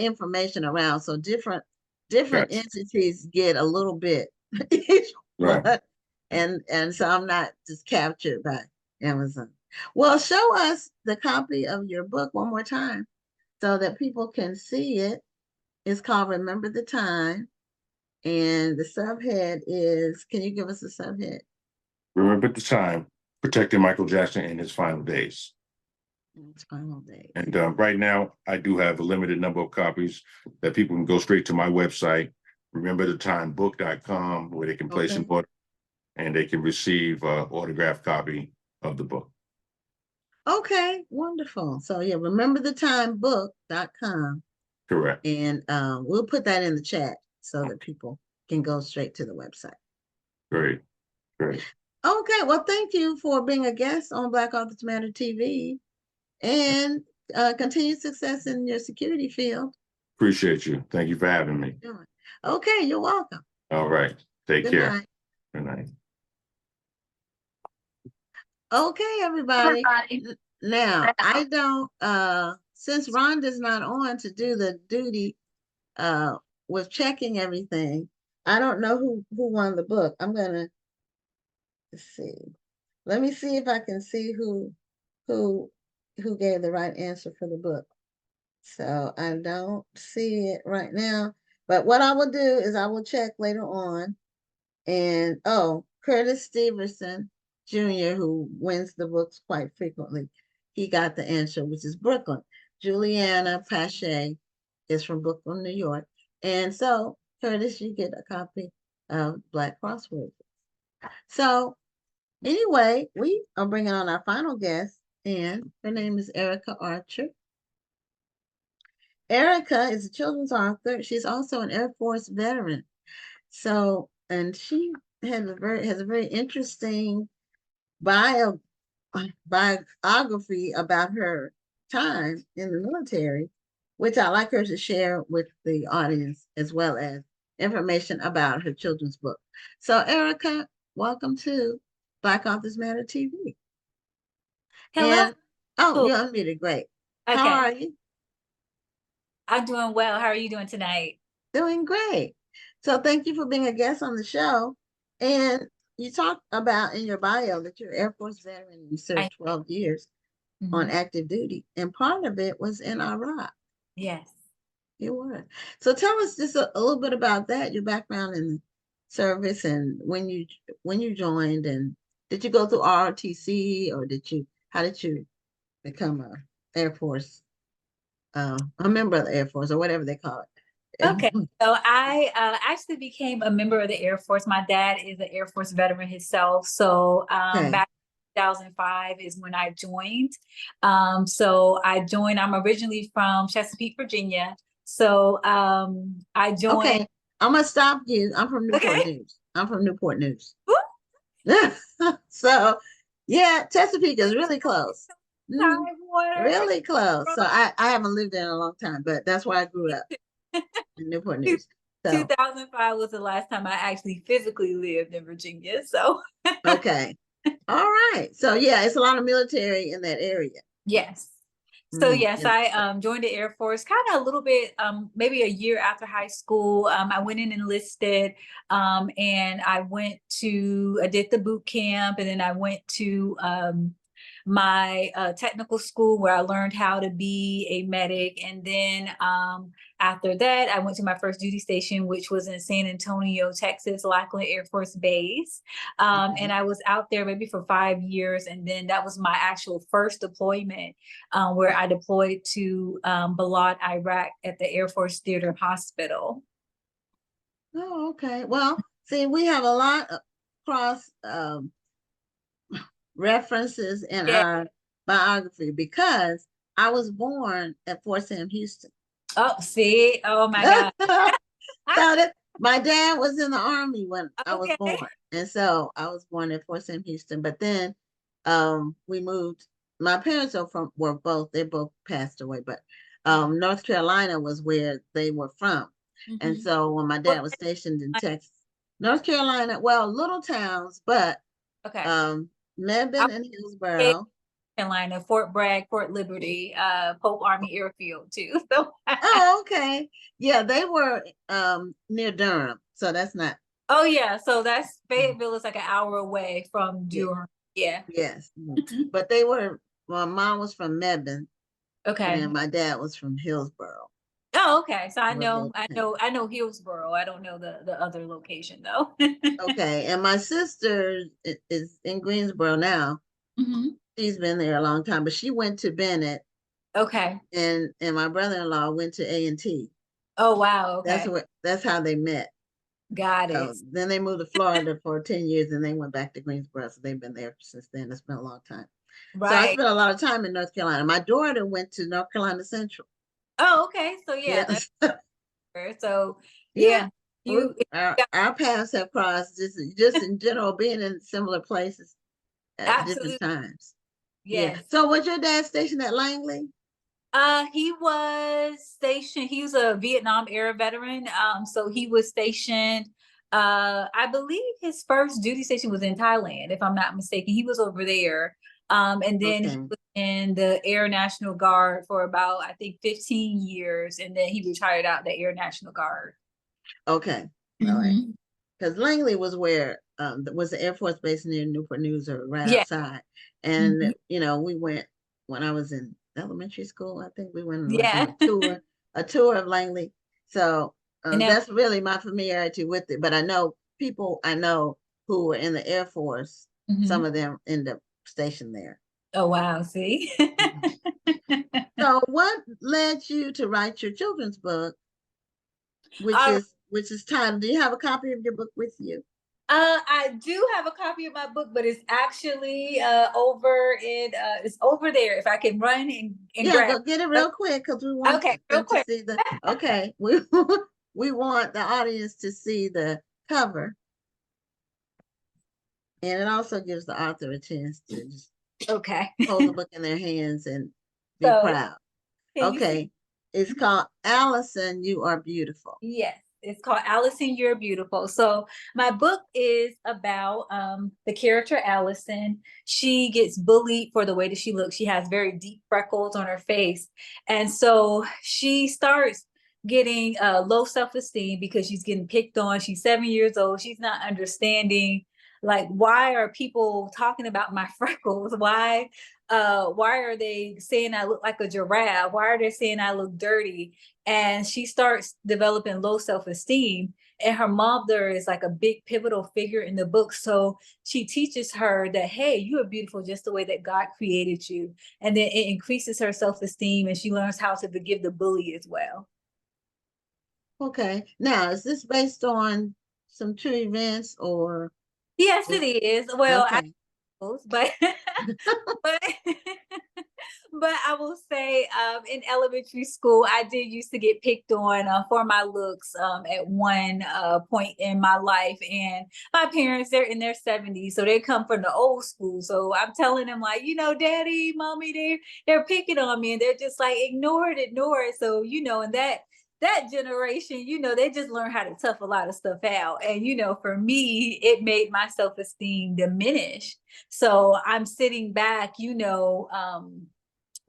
information around so different entities get a little bit each one. Right. And so I'm not just captured by Amazon. Well, show us the copy of your book one more time so that people can see it. It's called Remember the Time. And the subhead is, can you give us a subhead? Remember the Time, protecting Michael Jackson in his final days. His final days. And right now, I do have a limited number of copies that people can go straight to my website, rememberthetimebook.com, where they can place an order and they can receive an autographed copy of the book. Okay, wonderful. So yeah, rememberthetimebook.com. Correct. And we'll put that in the chat so that people can go straight to the website. Great. Great. Okay, well, thank you for being a guest on Black Authors Matter TV and continued success in your security field. Appreciate you. Thank you for having me. Okay, you're welcome. All right. Take Good care. night. Good night. Okay, everybody. Now, I don't, since Rhonda's not on to do the duty with checking everything, I don't know who won the book. I'm gonna see. Let me see if I can see who gave the right answer for the book. So I don't see it right now, but what I will do is I will check later on. And Curtis Stevenson Jr., who wins the books quite frequently, he got the answer, which is Brooklyn. Juliana Pache is from Brooklyn, New York. And so, Curtis, you get a copy of Black Crosswords. So, anyway, we are bringing on our final guest, and her name is Erika Archer. Erika is a children's author. She's also an Air Force veteran. So, and she has a very interesting biography about her time in the military, which I'd like her to share with the audience, as well as information about her children's book. So, Erika, welcome to Black Authors Matter TV. Hello. And, you're unmuted. Great. Okay. How are you? I'm doing well. How are you doing tonight? Doing great. So thank you for being a guest on the show. And you talked about in your bio that you're Air Force veteran. You served 12 years on active duty, and part of it was in Iraq. Yes. You were. So tell us just a little bit about that, your background in the service, and when you joined, and did you go through ROTC, or how did you become a Air Force, a member of the Air Force, or whatever they call it? Okay, so I actually became a member of the Air Force. My dad is an Air Force veteran himself. So back in 2005 is when I joined. So I joined, I'm originally from Chesapeake, Virginia. So I joined. Okay, I'm gonna stop you. I'm from Newport News. I'm from Newport News. So yeah, Chesapeake is really close. Tidewater. Really close. So I haven't lived there in a long time, but that's where I grew up in Newport News. So 2005 was the last time I actually physically lived in Virginia. So okay. All right. So yeah, it's a lot of military in that area. yes. So yes, Yes. I joined the Air Force kind of a little bit, maybe a year after high school. I went in enlisted, and I did the boot camp, and then I went to my technical school where I learned how to be a medic. And then after that, I went to my first duty station, which was in San Antonio, Texas, Lackland Air Force Base. And I was out there maybe for 5 years. And then that was my actual first deployment, where I deployed to Balad, Iraq at the Air Force Theater Hospital. Oh, okay. Well, see, we have a lot of cross references in our biography because I was born at Fort Sam Houston. Oh, see? Oh my God. My dad was in the Army when I was born. And so I was born at Fort Sam Houston. But then we moved. My parents they both passed away, but North Carolina was where they were from. And so when my dad was stationed in Texas, North Carolina, well, little towns, but Mebane and Hillsborough. Carolina, Fort Bragg, Fort Liberty, Pope Army Airfield too. So oh, okay. Yeah, they were near Durham. So that's not. Oh yeah, so that's Fayetteville is like an hour away from Durham. Yeah. Yes. But my mom was from Mebane. Okay. And my dad was from Hillsborough. Oh, okay. So I know Hillsborough. I don't know the other location though. Okay. And my sister is in Greensboro now. She's been there a long time, but she went to Bennett. Okay. And my brother-in-law went to A&T. Oh wow. Okay. That's how they met. Got it. Then they moved to Florida for 10 years and they went back to Greensboro. So they've been there since then. It's been a long time. Right. So I spent a lot of time in North Carolina. My daughter went to North Carolina Central. Oh, okay. So yeah. Yes. So yeah. Our paths have crossed just in general, being in similar places at different times. Yes. Yeah. So was your dad stationed at Langley? He was stationed, he was a Vietnam era veteran. So he was stationed, I believe his first duty station was in Thailand, if I'm not mistaken. He was over there. And then he was in the Air National Guard for about, I think, 15 years. And then he retired out the Air National Guard. Okay. All right. Because Langley was where was the Air Force Base near Newport News or right outside. And, we went when I was in elementary school. I think we went on a tour of Langley. So that's really my familiarity with it. But I know people who were in the Air Force. Some of them end up stationed there. Oh wow! See. So, what led you to write your children's book, which is titled? Do you have a copy of your book with you? I do have a copy of my book, but it's actually over there. If I can run and grab. Go get it real quick because we want them to see the. Okay, we want the audience to see the cover, and it also gives the author a chance to just hold the book in their hands and be proud. Okay, it's called Allison, You Are Beautiful. Yes. It's called Allison, You're Beautiful. So my book is about the character Allison. She gets bullied for the way that she looks. She has very deep freckles on her face. And so she starts getting low self-esteem because she's getting picked on. She's 7 years old. She's not understanding, like, why are people talking about my freckles? Why are they saying I look like a giraffe? Why are they saying I look dirty? And she starts developing low self-esteem. And her mother is like a big pivotal figure in the book. So she teaches her that, hey, you are beautiful just the way that God created you. And then it increases her self-esteem and she learns how to forgive the bully as well. Okay. Now, is this based on some true events or? Yes, it is. Well, but but I will say in elementary school, I did used to get picked on for my looks at one point in my life. And my parents, they're in their 70s, so they come from the old school. So I'm telling them like, daddy, mommy, they're picking on me, and they're just like, ignore it. So, and that generation, they just learn how to tough a lot of stuff out. And, for me, it made my self-esteem diminish. So I'm sitting back,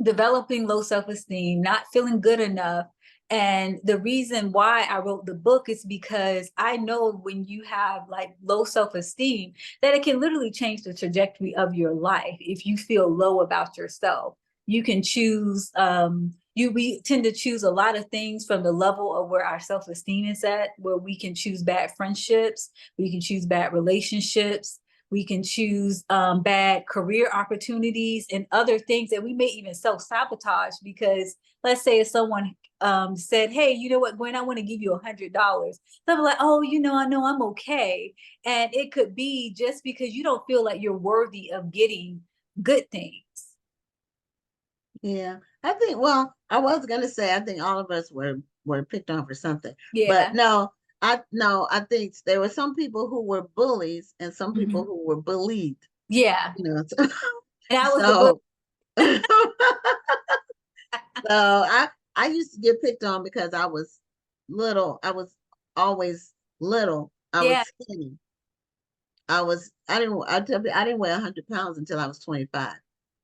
developing low self-esteem, not feeling good enough. And the reason why I wrote the book is because I know when you have like low self-esteem, that it can literally change the trajectory of your life. If you feel low about yourself, you can choose, we tend to choose a lot of things from the level of where our self-esteem is at, where we can choose bad friendships, we can choose bad relationships, we can choose bad career opportunities and other things that we may even self-sabotage. Because let's say if someone said, hey, you know what, Gwen, I want to give you $100. They'll be like, oh, I know I'm okay. And it could be just because you don't feel like you're worthy of getting good things. Yeah, I think, well, I was going to say, I think all of us were picked on for something. Yeah. But I think there were some people who were bullies and some people who were bullied. Yeah. So, and I was so I used to get picked on because I was little. I was always little. I was skinny. I didn't weigh 100 pounds until I was 25.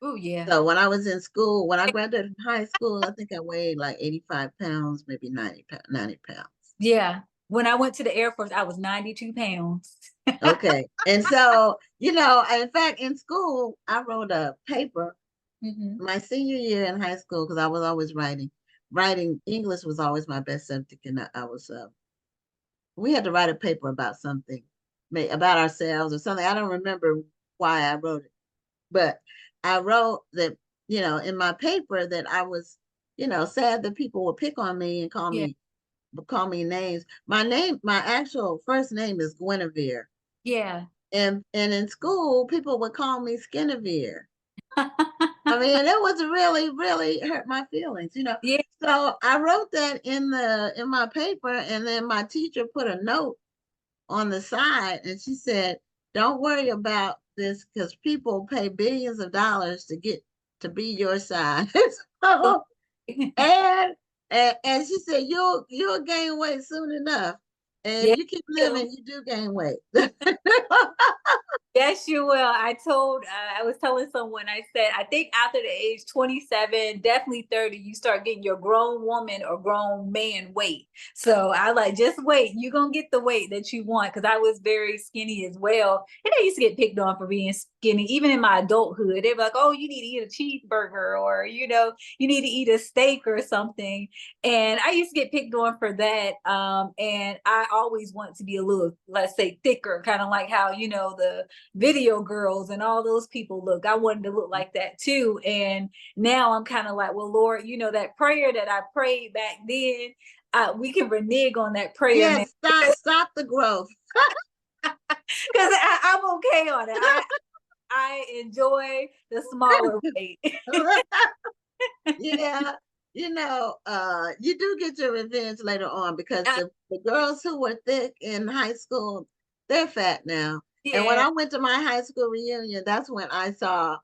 Oh, yeah. So when I was in school, when I graduated from high school, I think I weighed like 85 pounds, maybe 90 pounds. Yeah. When I went to the Air Force, I was 92 pounds. Okay. And so, in fact, in school, I wrote a paper my senior year in high school, because I was always writing. Writing English was always my best subject. And we had to write a paper about something, about ourselves or something. I don't remember why I wrote it, but I wrote that, in my paper that I was, sad that people would pick on me and call me names. My actual first name is Guinevere. Yeah. And in school, people would call me Skinevere. I mean, it was really, really hurt my feelings, Yeah. So I wrote that in my paper, and then my teacher put a note on the side, and she said, don't worry about this, because people pay billions of dollars to get to be your size. and she said, you'll gain weight soon enough. And if you keep living, you do gain weight. Yes, you will. I was telling someone, I said, I think after the age 27, definitely 30, you start getting your grown woman or grown man weight. So I like, just wait, you're going to get the weight that you want. Cause I was very skinny as well. And I used to get picked on for being skinny, even in my adulthood. They were like, oh, you need to eat a cheeseburger, or, you need to eat a steak or something. And I used to get picked on for that. And I always want to be a little, let's say, thicker, kind of like how, the video girls and all those people look. I wanted to look like that too. And now I'm kind of like, well, Lord, that prayer that I prayed back then, we can renege on that prayer. Yes, stop the growth. Because I'm okay on it. I enjoy the smaller weight. Yeah, you do get your revenge later on, because the girls who were thick in high school, they're fat now. Yeah. And when I went to my high school reunion, that's when I saw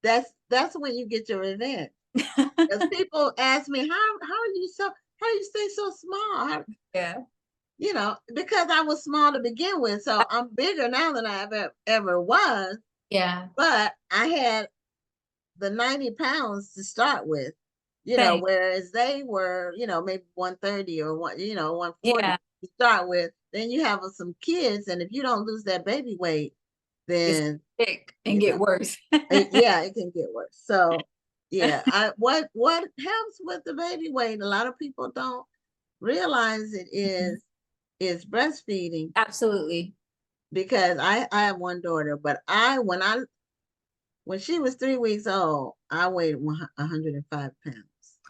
that's when you get your revenge. Because people ask me, how do you stay so small? Because I was small to begin with. So I'm bigger now than I ever was. Yeah. But I had the 90 pounds to start with, whereas they were, maybe 130 or 140 to start with. Then you have some kids, and if you don't lose that baby weight, then it's sick and get worse. Yeah, it can get worse. So yeah, what helps with the baby weight, a lot of people don't realize it is breastfeeding. Absolutely. Because I have one daughter, but when she was 3 weeks old, I weighed 105 pounds.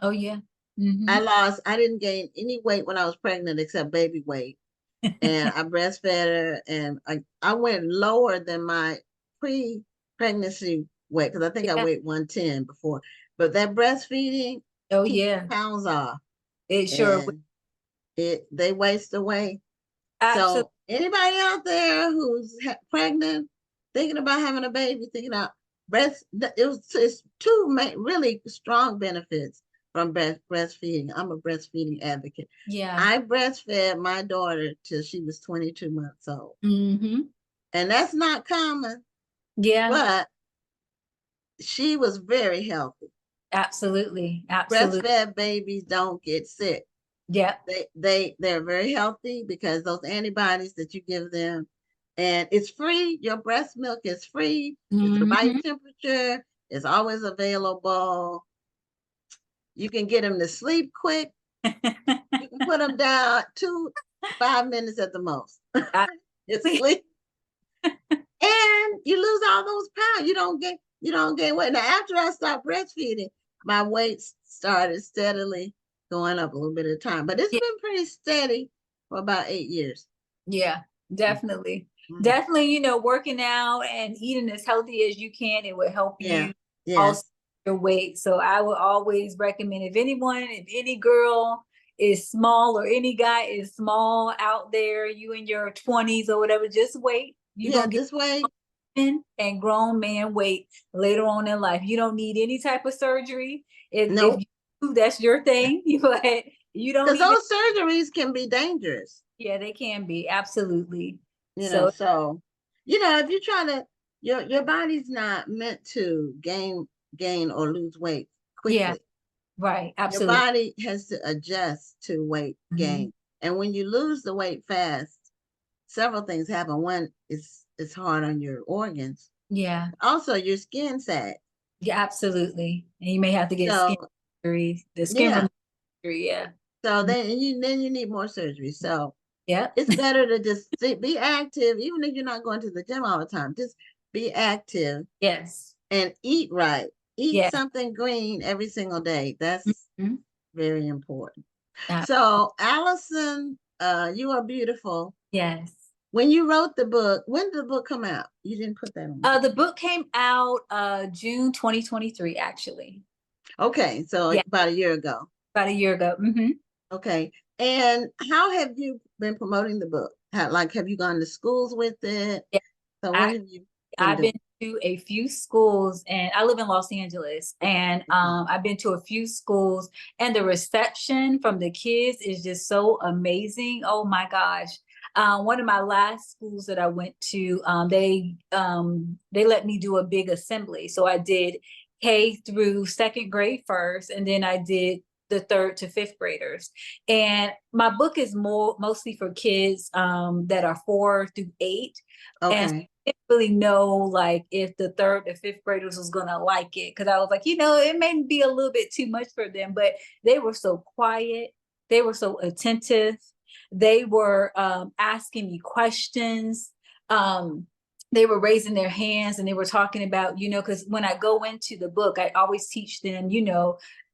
Oh yeah. I didn't gain any weight when I was pregnant except baby weight. And I breastfed her, and I went lower than my pre-pregnancy weight, because I think I weighed 110 before. but that breastfeeding Oh keeps yeah, pounds off, it sure would. and they waste away. Absolutely. So anybody out there who's pregnant, thinking about having a baby, thinking about it's two really strong benefits from breastfeeding. I'm a breastfeeding advocate. Yeah. I breastfed my daughter till she was 22 months old. Mm-hmm. And that's not common, Yeah. but she was very healthy. Absolutely. Absolutely. Breastfed babies don't get sick. Yeah. They're very healthy because those antibodies that you give them, and it's free. Your breast milk is free. It's the right temperature. It's always available. You can get them to sleep quick. You can put them down 5 minutes at the most. It's sleep. And you lose all those pounds. You don't gain weight. Now, after I stopped breastfeeding, my weight started steadily going up a little bit at a time, but it's been pretty steady for about 8 years. Yeah, definitely. Definitely, you know, working out and eating as healthy as you can, it will help you also your weight. So I would always recommend if any girl is small or any guy is small out there, you in your 20s or whatever, just wait. You gonna just wait. And grown man weight later on in life. You don't need any type of surgery. If that's your thing, you don't. Because those surgeries can be dangerous. Yeah, they can be, absolutely. So if you're trying to, your body's not meant to gain or lose weight quickly. Yeah, right, absolutely. Your body has to adjust to weight gain, and when you lose the weight fast, several things happen. One, it's hard on your organs. Yeah. Also, your skin sags. Yeah, absolutely. And you may have to get skin surgery. The skin surgery, yeah. So then you need more surgery. So yeah, it's better to just be active, even if you're not going to the gym all the time. Just be active. Yes. And eat right. Eat something green every single day. That's very important. So, Allison, you are beautiful. Yes. When you wrote the book, when did the book come out? You didn't put that on. The book came out June 2023, actually. Okay, so about a year ago. About a year ago. Okay. And how have you been promoting the book? Have you gone to schools with it? Yeah. So what have you I've been to a few schools, and I live in Los Angeles, and I've been to a few schools, and the reception from the kids is just so amazing. Oh my gosh. One of my last schools that I went to, they let me do a big assembly. So I did K through second grade first, and then I did the 3rd to 5th graders. And my book is mostly for kids that are 4 through 8. Okay. And I didn't really know like if the 3rd to 5th graders was gonna like it, because I was like, it may be a little bit too much for them, but they were so quiet, they were so attentive, they were asking me questions. They were raising their hands and they were talking about, because when I go into the book, I always teach them,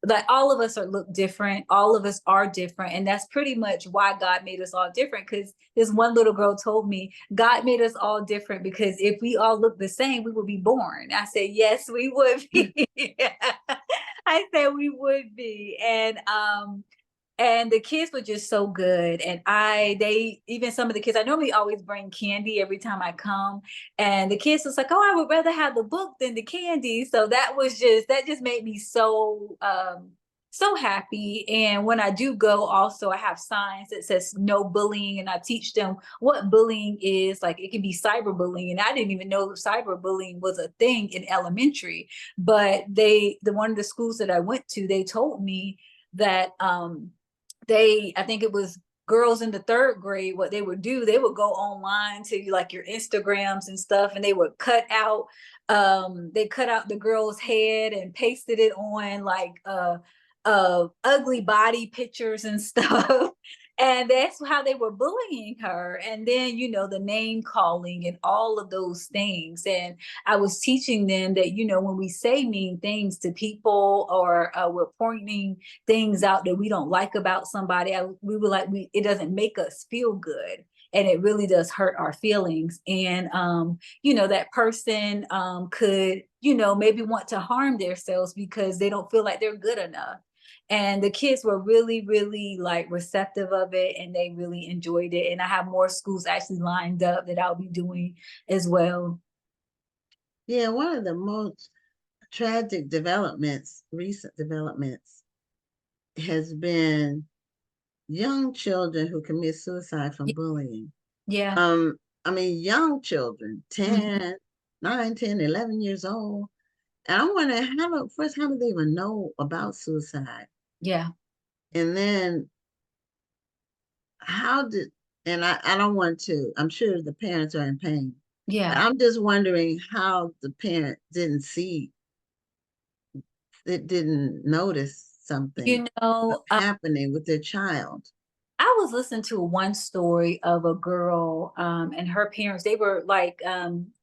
like all of us look different. All of us are different. And that's pretty much why God made us all different. Because this one little girl told me, God made us all different because if we all look the same, we would be born. I said, yes, we would be. I said we would be. And the kids were just so good. And even some of the kids, I normally always bring candy every time I come. And the kids was like, oh, I would rather have the book than the candy. So that just made me so happy. And when I do go, also, I have signs that says no bullying. And I teach them what bullying is. Like it can be cyberbullying. And I didn't even know cyberbullying was a thing in elementary. But one of the schools that I went to, they told me that I think it was girls in the 3rd grade, what they would do, they would go online to like your Instagrams and stuff, and they would cut out the girl's head and pasted it on like ugly body pictures and stuff. And that's how they were bullying her. And then, the name calling and all of those things. And I was teaching them that, when we say mean things to people or we're pointing things out that we don't like about somebody, it doesn't make us feel good. And it really does hurt our feelings. And, that person could maybe want to harm themselves because they don't feel like they're good enough. And the kids were really, really like receptive of it, and they really enjoyed it. And I have more schools actually lined up that I'll be doing as well. Yeah, one of the most tragic developments, recent developments, has been young children who commit suicide from bullying. Yeah. I mean, young children, 10, 9, 10, 11 years old. And I'm wondering how do they even know about suicide? Yeah. And then and I don't want to, I'm sure the parents are in pain. Yeah. But I'm just wondering how the parent didn't notice something happening with their child. I was listening to one story of a girl and her parents. They were like,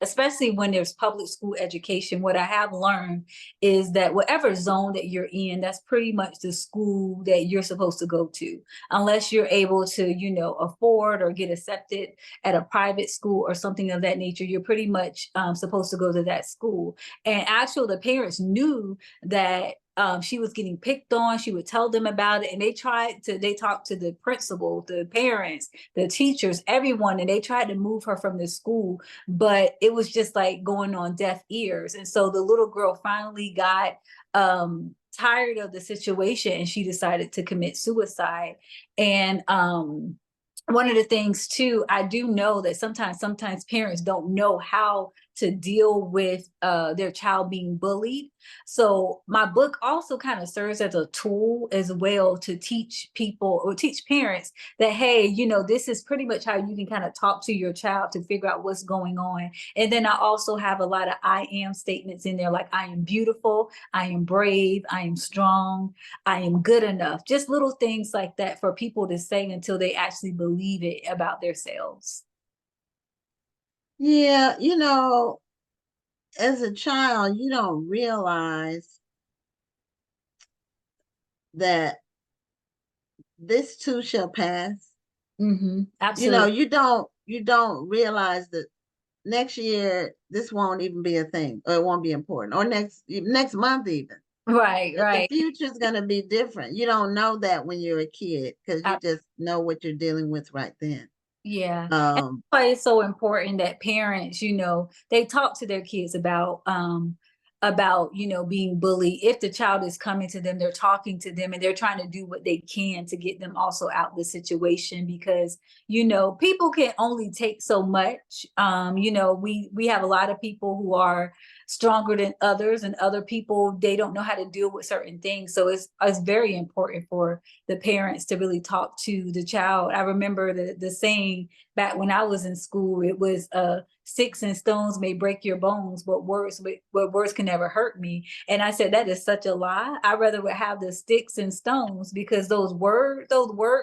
especially when there's public school education, what I have learned is that whatever zone that you're in, that's pretty much the school that you're supposed to go to, unless you're able to, afford or get accepted at a private school or something of that nature. You're pretty much supposed to go to that school. And actually, the parents knew that she was getting picked on. She would tell them about it. And they talked to the principal, the parents, the teachers, everyone, and they tried to move her from the school, but it was just like going on deaf ears. And so the little girl finally got tired of the situation, and she decided to commit suicide. And one of the things too, I do know that sometimes parents don't know how to deal with their child being bullied. So my book also kind of serves as a tool as well to teach people or teach parents that, hey, this is pretty much how you can kind of talk to your child to figure out what's going on. And then I also have a lot of I am statements in there, like I am beautiful, I am brave, I am strong, I am good enough. Just little things like that for people to say until they actually believe it about themselves. Yeah, as a child, you don't realize that this too shall pass. Absolutely. You don't realize that next year this won't even be a thing, or it won't be important, or next month even. Right. The future is going to be different. You don't know that when you're a kid because you just know what you're dealing with right then. Yeah. That's why it's so important that parents, they talk to their kids about being bullied. If the child is coming to them, they're talking to them and they're trying to do what they can to get them also out the situation, because, people can only take so much. We have a lot of people who are stronger than others, and other people, they don't know how to deal with certain things. So it's very important for the parents to really talk to the child. I remember the saying back when I was in school, it was sticks and stones may break your bones, but words can never hurt me. And I said, that is such a lie. I rather would have the sticks and stones, because those word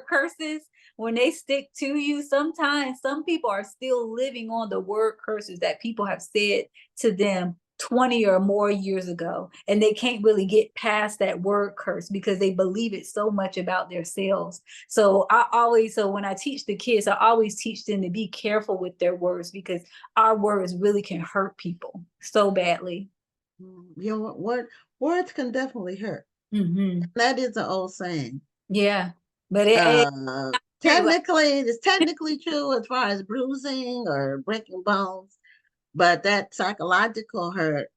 curses, when they stick to you, sometimes some people are still living on the word curses that people have said to them 20 or more years ago, and they can't really get past that word curse because they believe it so much about themselves. So when I teach the kids, I always teach them to be careful with their words, because our words really can hurt people so badly. Words can definitely hurt. That is an old saying. Yeah, but it's technically true as far as bruising or breaking bones, but that psychological hurt,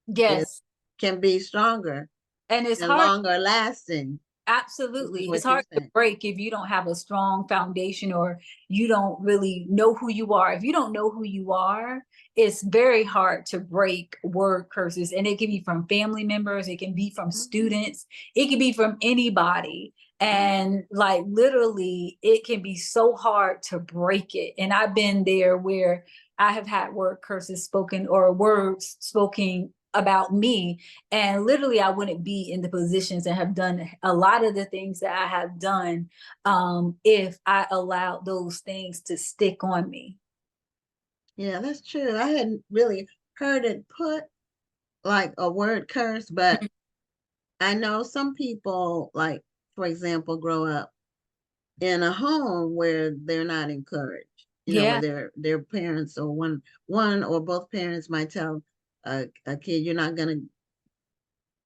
yes, can be stronger and it's and longer lasting. Absolutely. It's hard to break if you don't have a strong foundation, or you don't really know who you are. If you don't know who you are, it's very hard to break word curses. And it can be from family members, it can be from students, it can be from anybody. And like literally, it can be so hard to break it. And I've been there where I have had word curses spoken, or words spoken about me, and literally I wouldn't be in the positions and have done a lot of the things that I have done if I allowed those things to stick on me. Yeah, that's true. I hadn't really heard it put like a word curse, but I know some people, like, for example, grow up in a home where they're not encouraged, where their parents or one or both parents might tell a kid, you're not gonna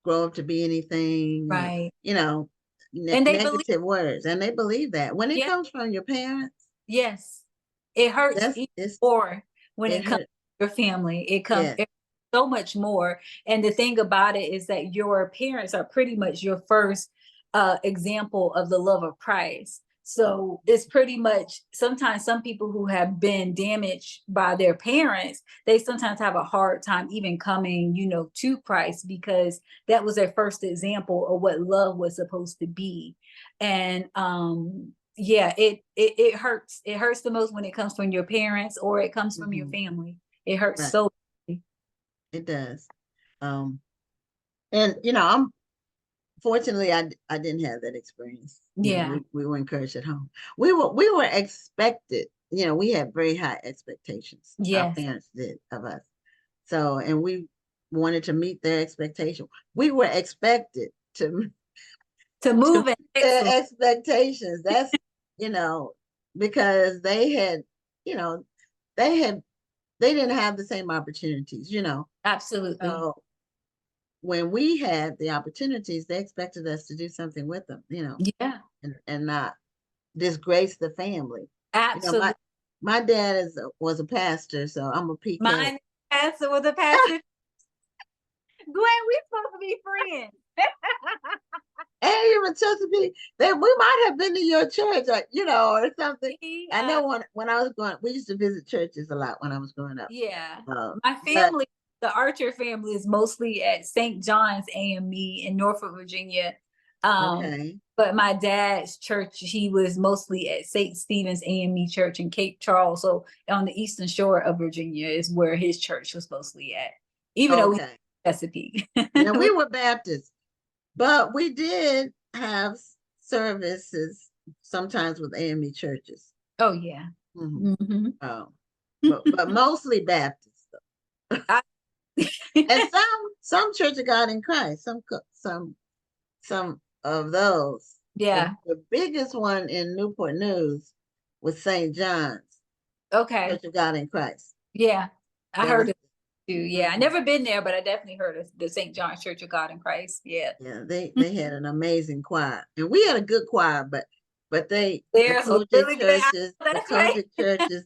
grow up to be anything, Right. and they negative words, and they believe that when it comes from your parents. Yes, it hurts even more when it comes to your family. It comes so much more. And the thing about it is that your parents are pretty much your first example of the love of Christ. So it's pretty much, sometimes some people who have been damaged by their parents, they sometimes have a hard time even coming, to Christ, because that was their first example of what love was supposed to be. And yeah, it hurts. It hurts the most when it comes from your parents or it comes from your family. It hurts so badly. It does. And I'm fortunately I didn't have that experience. Yeah. We were encouraged at home. We were expected, we had very high expectations. Our parents did of us. So, and we wanted to meet their expectation. We were expected to move in their expectations. That's, because they didn't have the same opportunities, Absolutely. So when we had the opportunities, they expected us to do something with them, Yeah. and not disgrace the family. Absolutely. My dad was a pastor, so I'm a PK. Mine pastor was a pastor. Gwen, we supposed to be friends. And even Chesapeake, we might have been to your church, or something. I know when I was going, we used to visit churches a lot when I was growing up. Yeah. My family, the Archer family, is mostly at St. John's AME in Norfolk, Virginia. But my dad's church, he was mostly at St. Stephen's AME Church in Cape Charles. So on the eastern shore of Virginia is where his church was mostly at. Even though we were Chesapeake. Yeah, we were Baptists. But we did have services sometimes with AME churches. Oh, yeah. But mostly Baptists. And some Church of God in Christ, some of those. Yeah. The biggest one in Newport News was St. John's. Okay. Church of God in Christ. Yeah, I heard it too. Yeah, I never been there, but I definitely heard of the St. John's Church of God in Christ. Yeah. Yeah, they had an amazing choir, and we had a good choir, but the Kojic churches,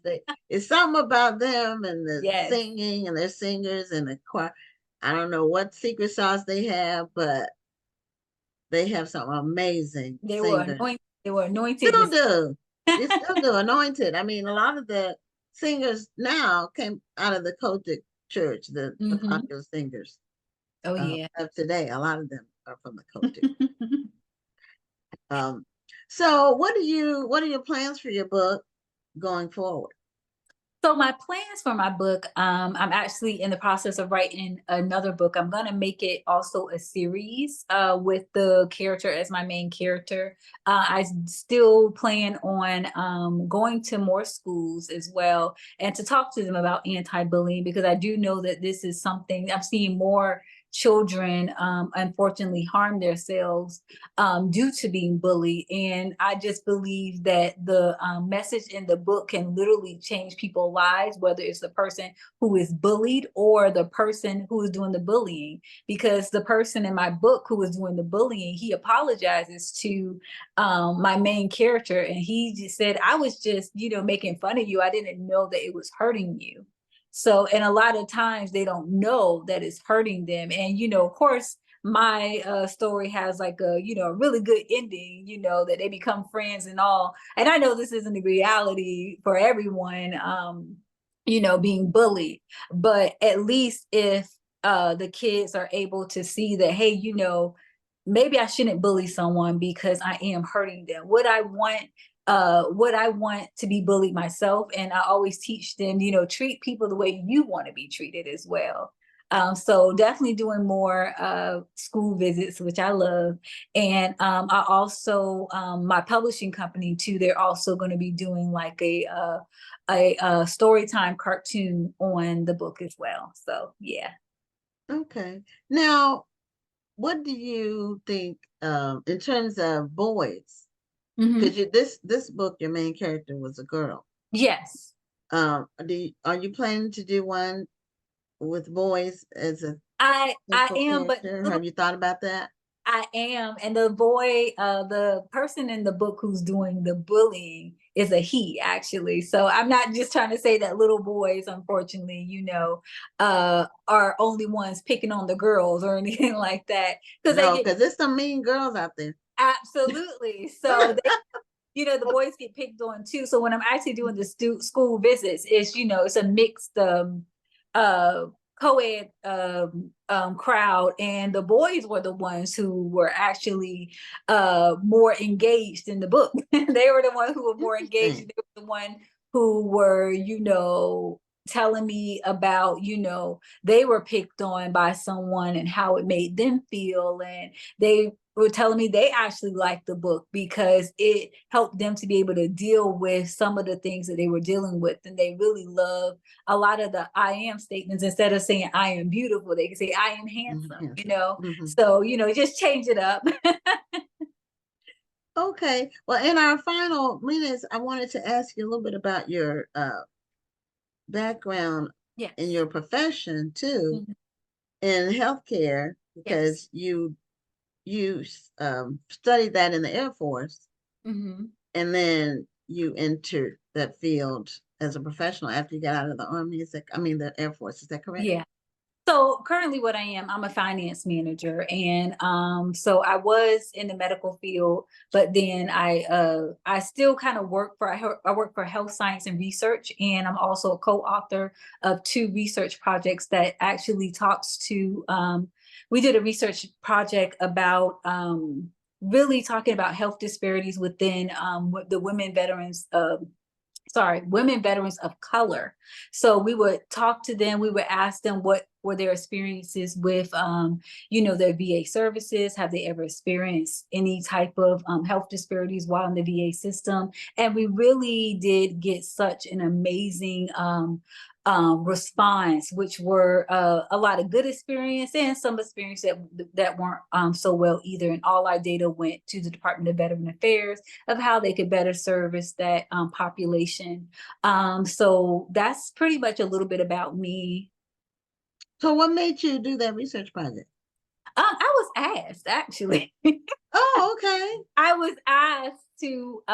it's something about them and the singing and their singers and the choir. I don't know what secret sauce they have, but they have some amazing singers. They were anointed. Still do. They still do anointed. I mean, a lot of the singers now came out of the Kojic church, the popular singers. Oh yeah. Of today, a lot of them are from the Kojic. So what are your plans for your book going forward? So my plans for my book, I'm actually in the process of writing another book. I'm going to make it also a series with the character as my main character. I still plan on going to more schools as well and to talk to them about anti-bullying, because I do know that this is something I'm seeing more children unfortunately harm themselves due to being bullied. And I just believe that the message in the book can literally change people's lives, whether it's the person who is bullied or the person who is doing the bullying. Because the person in my book who was doing the bullying, he apologizes to my main character, and he just said, I was just, making fun of you. I didn't know that it was hurting you. So, and a lot of times they don't know that it's hurting them. And, of course, my story has like a, a really good ending, that they become friends and all. And I know this isn't a reality for everyone, being bullied, but at least if the kids are able to see that, hey, maybe I shouldn't bully someone because I am hurting them. Would I want to be bullied myself? And I always teach them, treat people the way you want to be treated as well. So definitely doing more school visits, which I love. And I also, my publishing company too, they're also going to be doing like a story time cartoon on the book as well. So yeah. Okay. Now, what do you think in terms of boys? Because this book, your main character was a girl. Yes. Are you planning to do one with boys as a I central am, but character? Have you thought about that? I am, and the boy, the person in the book who's doing the bullying is a he, actually. So I'm not just trying to say that little boys, unfortunately, are only ones picking on the girls or anything like that, because they No, get because there's some mean girls out there. absolutely. So the boys get picked on too. So when I'm actually doing the school visits, it's a mixed uh co-ed crowd, and the boys were the ones who were actually more engaged in the book. They were the one who were more engaged. Interesting. They were the one who were, telling me about, they were picked on by someone and how it made them feel. And they were telling me they actually liked the book because it helped them to be able to deal with some of the things that they were dealing with. And they really love a lot of the I am statements. Instead of saying I am beautiful, they can say I am handsome, So, just change it up. Okay. Well, in our final minutes, I wanted to ask you a little bit about your background Yes. in your profession too, in healthcare, because you studied that in the Air Force, and then you entered that field as a professional after you got out of the Army. The Air Force, is that correct? Yeah. So currently what I'm a finance manager. And so I was in the medical field, but then I still kind of I work for health science and research. And I'm also a co-author of 2 research projects that actually talks to, we did a research project about really talking about health disparities within the women veterans of color. So we would talk to them, we would ask them what were their experiences with, their VA services. Have they ever experienced any type of health disparities while in the VA system? And we really did get such an amazing response, which were a lot of good experience and some experience that weren't so well either. And all our data went to the Department of Veteran Affairs of how they could better service that population. So that's pretty much a little bit about me. So what made you do that research project? I was asked, actually. Oh, okay. I was asked to,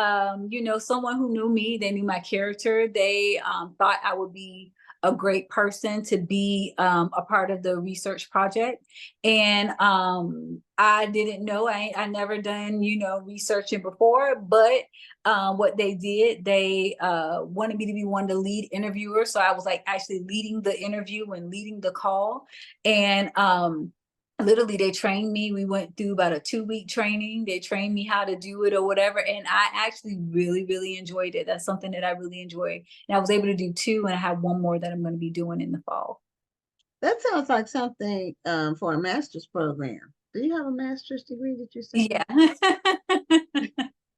someone who knew me, they knew my character. They thought I would be a great person to be a part of the research project. And I didn't know, I never done, researching before, but what they did, they wanted me to be one of the lead interviewers. So I was like actually leading the interview and leading the call. And literally they trained me. We went through about a 2-week training. They trained me how to do it or whatever. And I actually really, really enjoyed it. That's something that I really enjoy. And I was able to do 2, and I have 1 more that I'm going to be doing in the fall. That sounds like something for a master's program. Do you have a master's degree that you said? Yeah.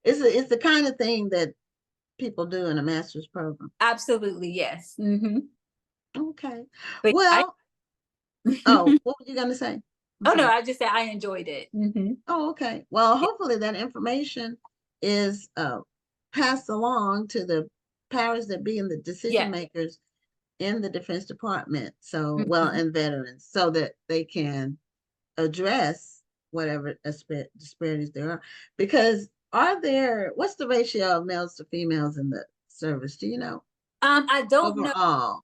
It's the kind of thing that people do in a master's program. Absolutely, yes. Mm-hmm. Okay. But well, what were you going to say? No, I just said I enjoyed it. Mm-hmm. Oh, okay. Well, hopefully that information is passed along to the powers that be and the decision makers in the Defense Department. So, and veterans, so that they can address whatever disparities there are. Because what's the ratio of males to females in the service? Do you know? I don't know. Overall.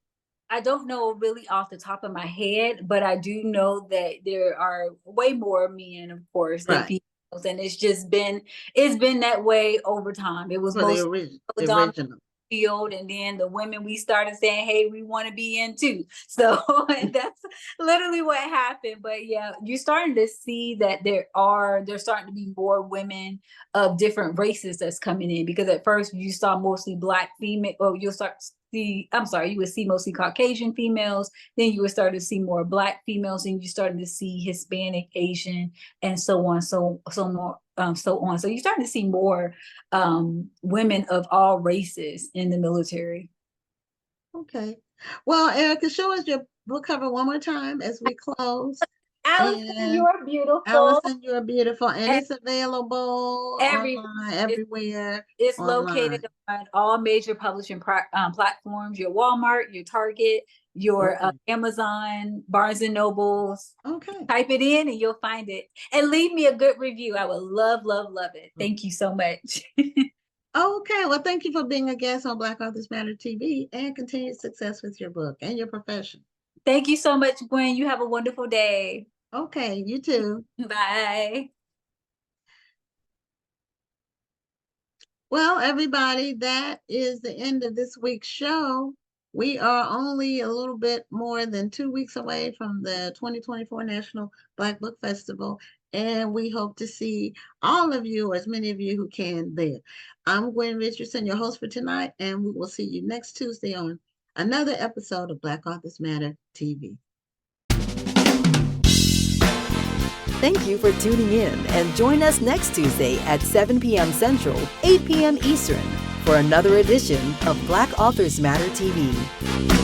I don't know really off the top of my head, but I do know that there are way more men, of course, than females, and it's been that way over time. It was most the original field, and then the women, we started saying, hey, we want to be in too. So and that's literally what happened. But yeah, you're starting to see that there's starting to be more women of different races that's coming in, because at first you saw mostly Black female, or you would see mostly Caucasian females, then you would start to see more Black females, and you started to see Hispanic, Asian, and so on, so on. So you're starting to see more women of all races in the military. Okay. Well, Erika, show us your book cover one more time as we close. Allison, And you're beautiful. Allison, you're beautiful. And And it's available online, everywhere It's online. located on all major publishing platforms, your Walmart, your Target, your Okay. Amazon, Barnes and Nobles. Okay. Type it in and you'll find it. And leave me a good review. I would love, love, love it. Thank you so much. Okay. Well, thank you for being a guest on Black Authors Matter TV, and continued success with your book and your profession. Thank you so much, Gwen. You have a wonderful day. Okay. You too. Bye. Well, everybody, that is the end of this week's show. We are only a little bit more than 2 weeks away from the 2024 National Black Book Festival, and we hope to see all of you, or as many of you who can, there. I'm Gwen Richardson, your host for tonight, and we will see you next Tuesday on another episode of Black Authors Matter TV. Thank you for tuning in, and join us next Tuesday at 7 p.m. Central, 8 p.m. Eastern for another edition of Black Authors Matter TV.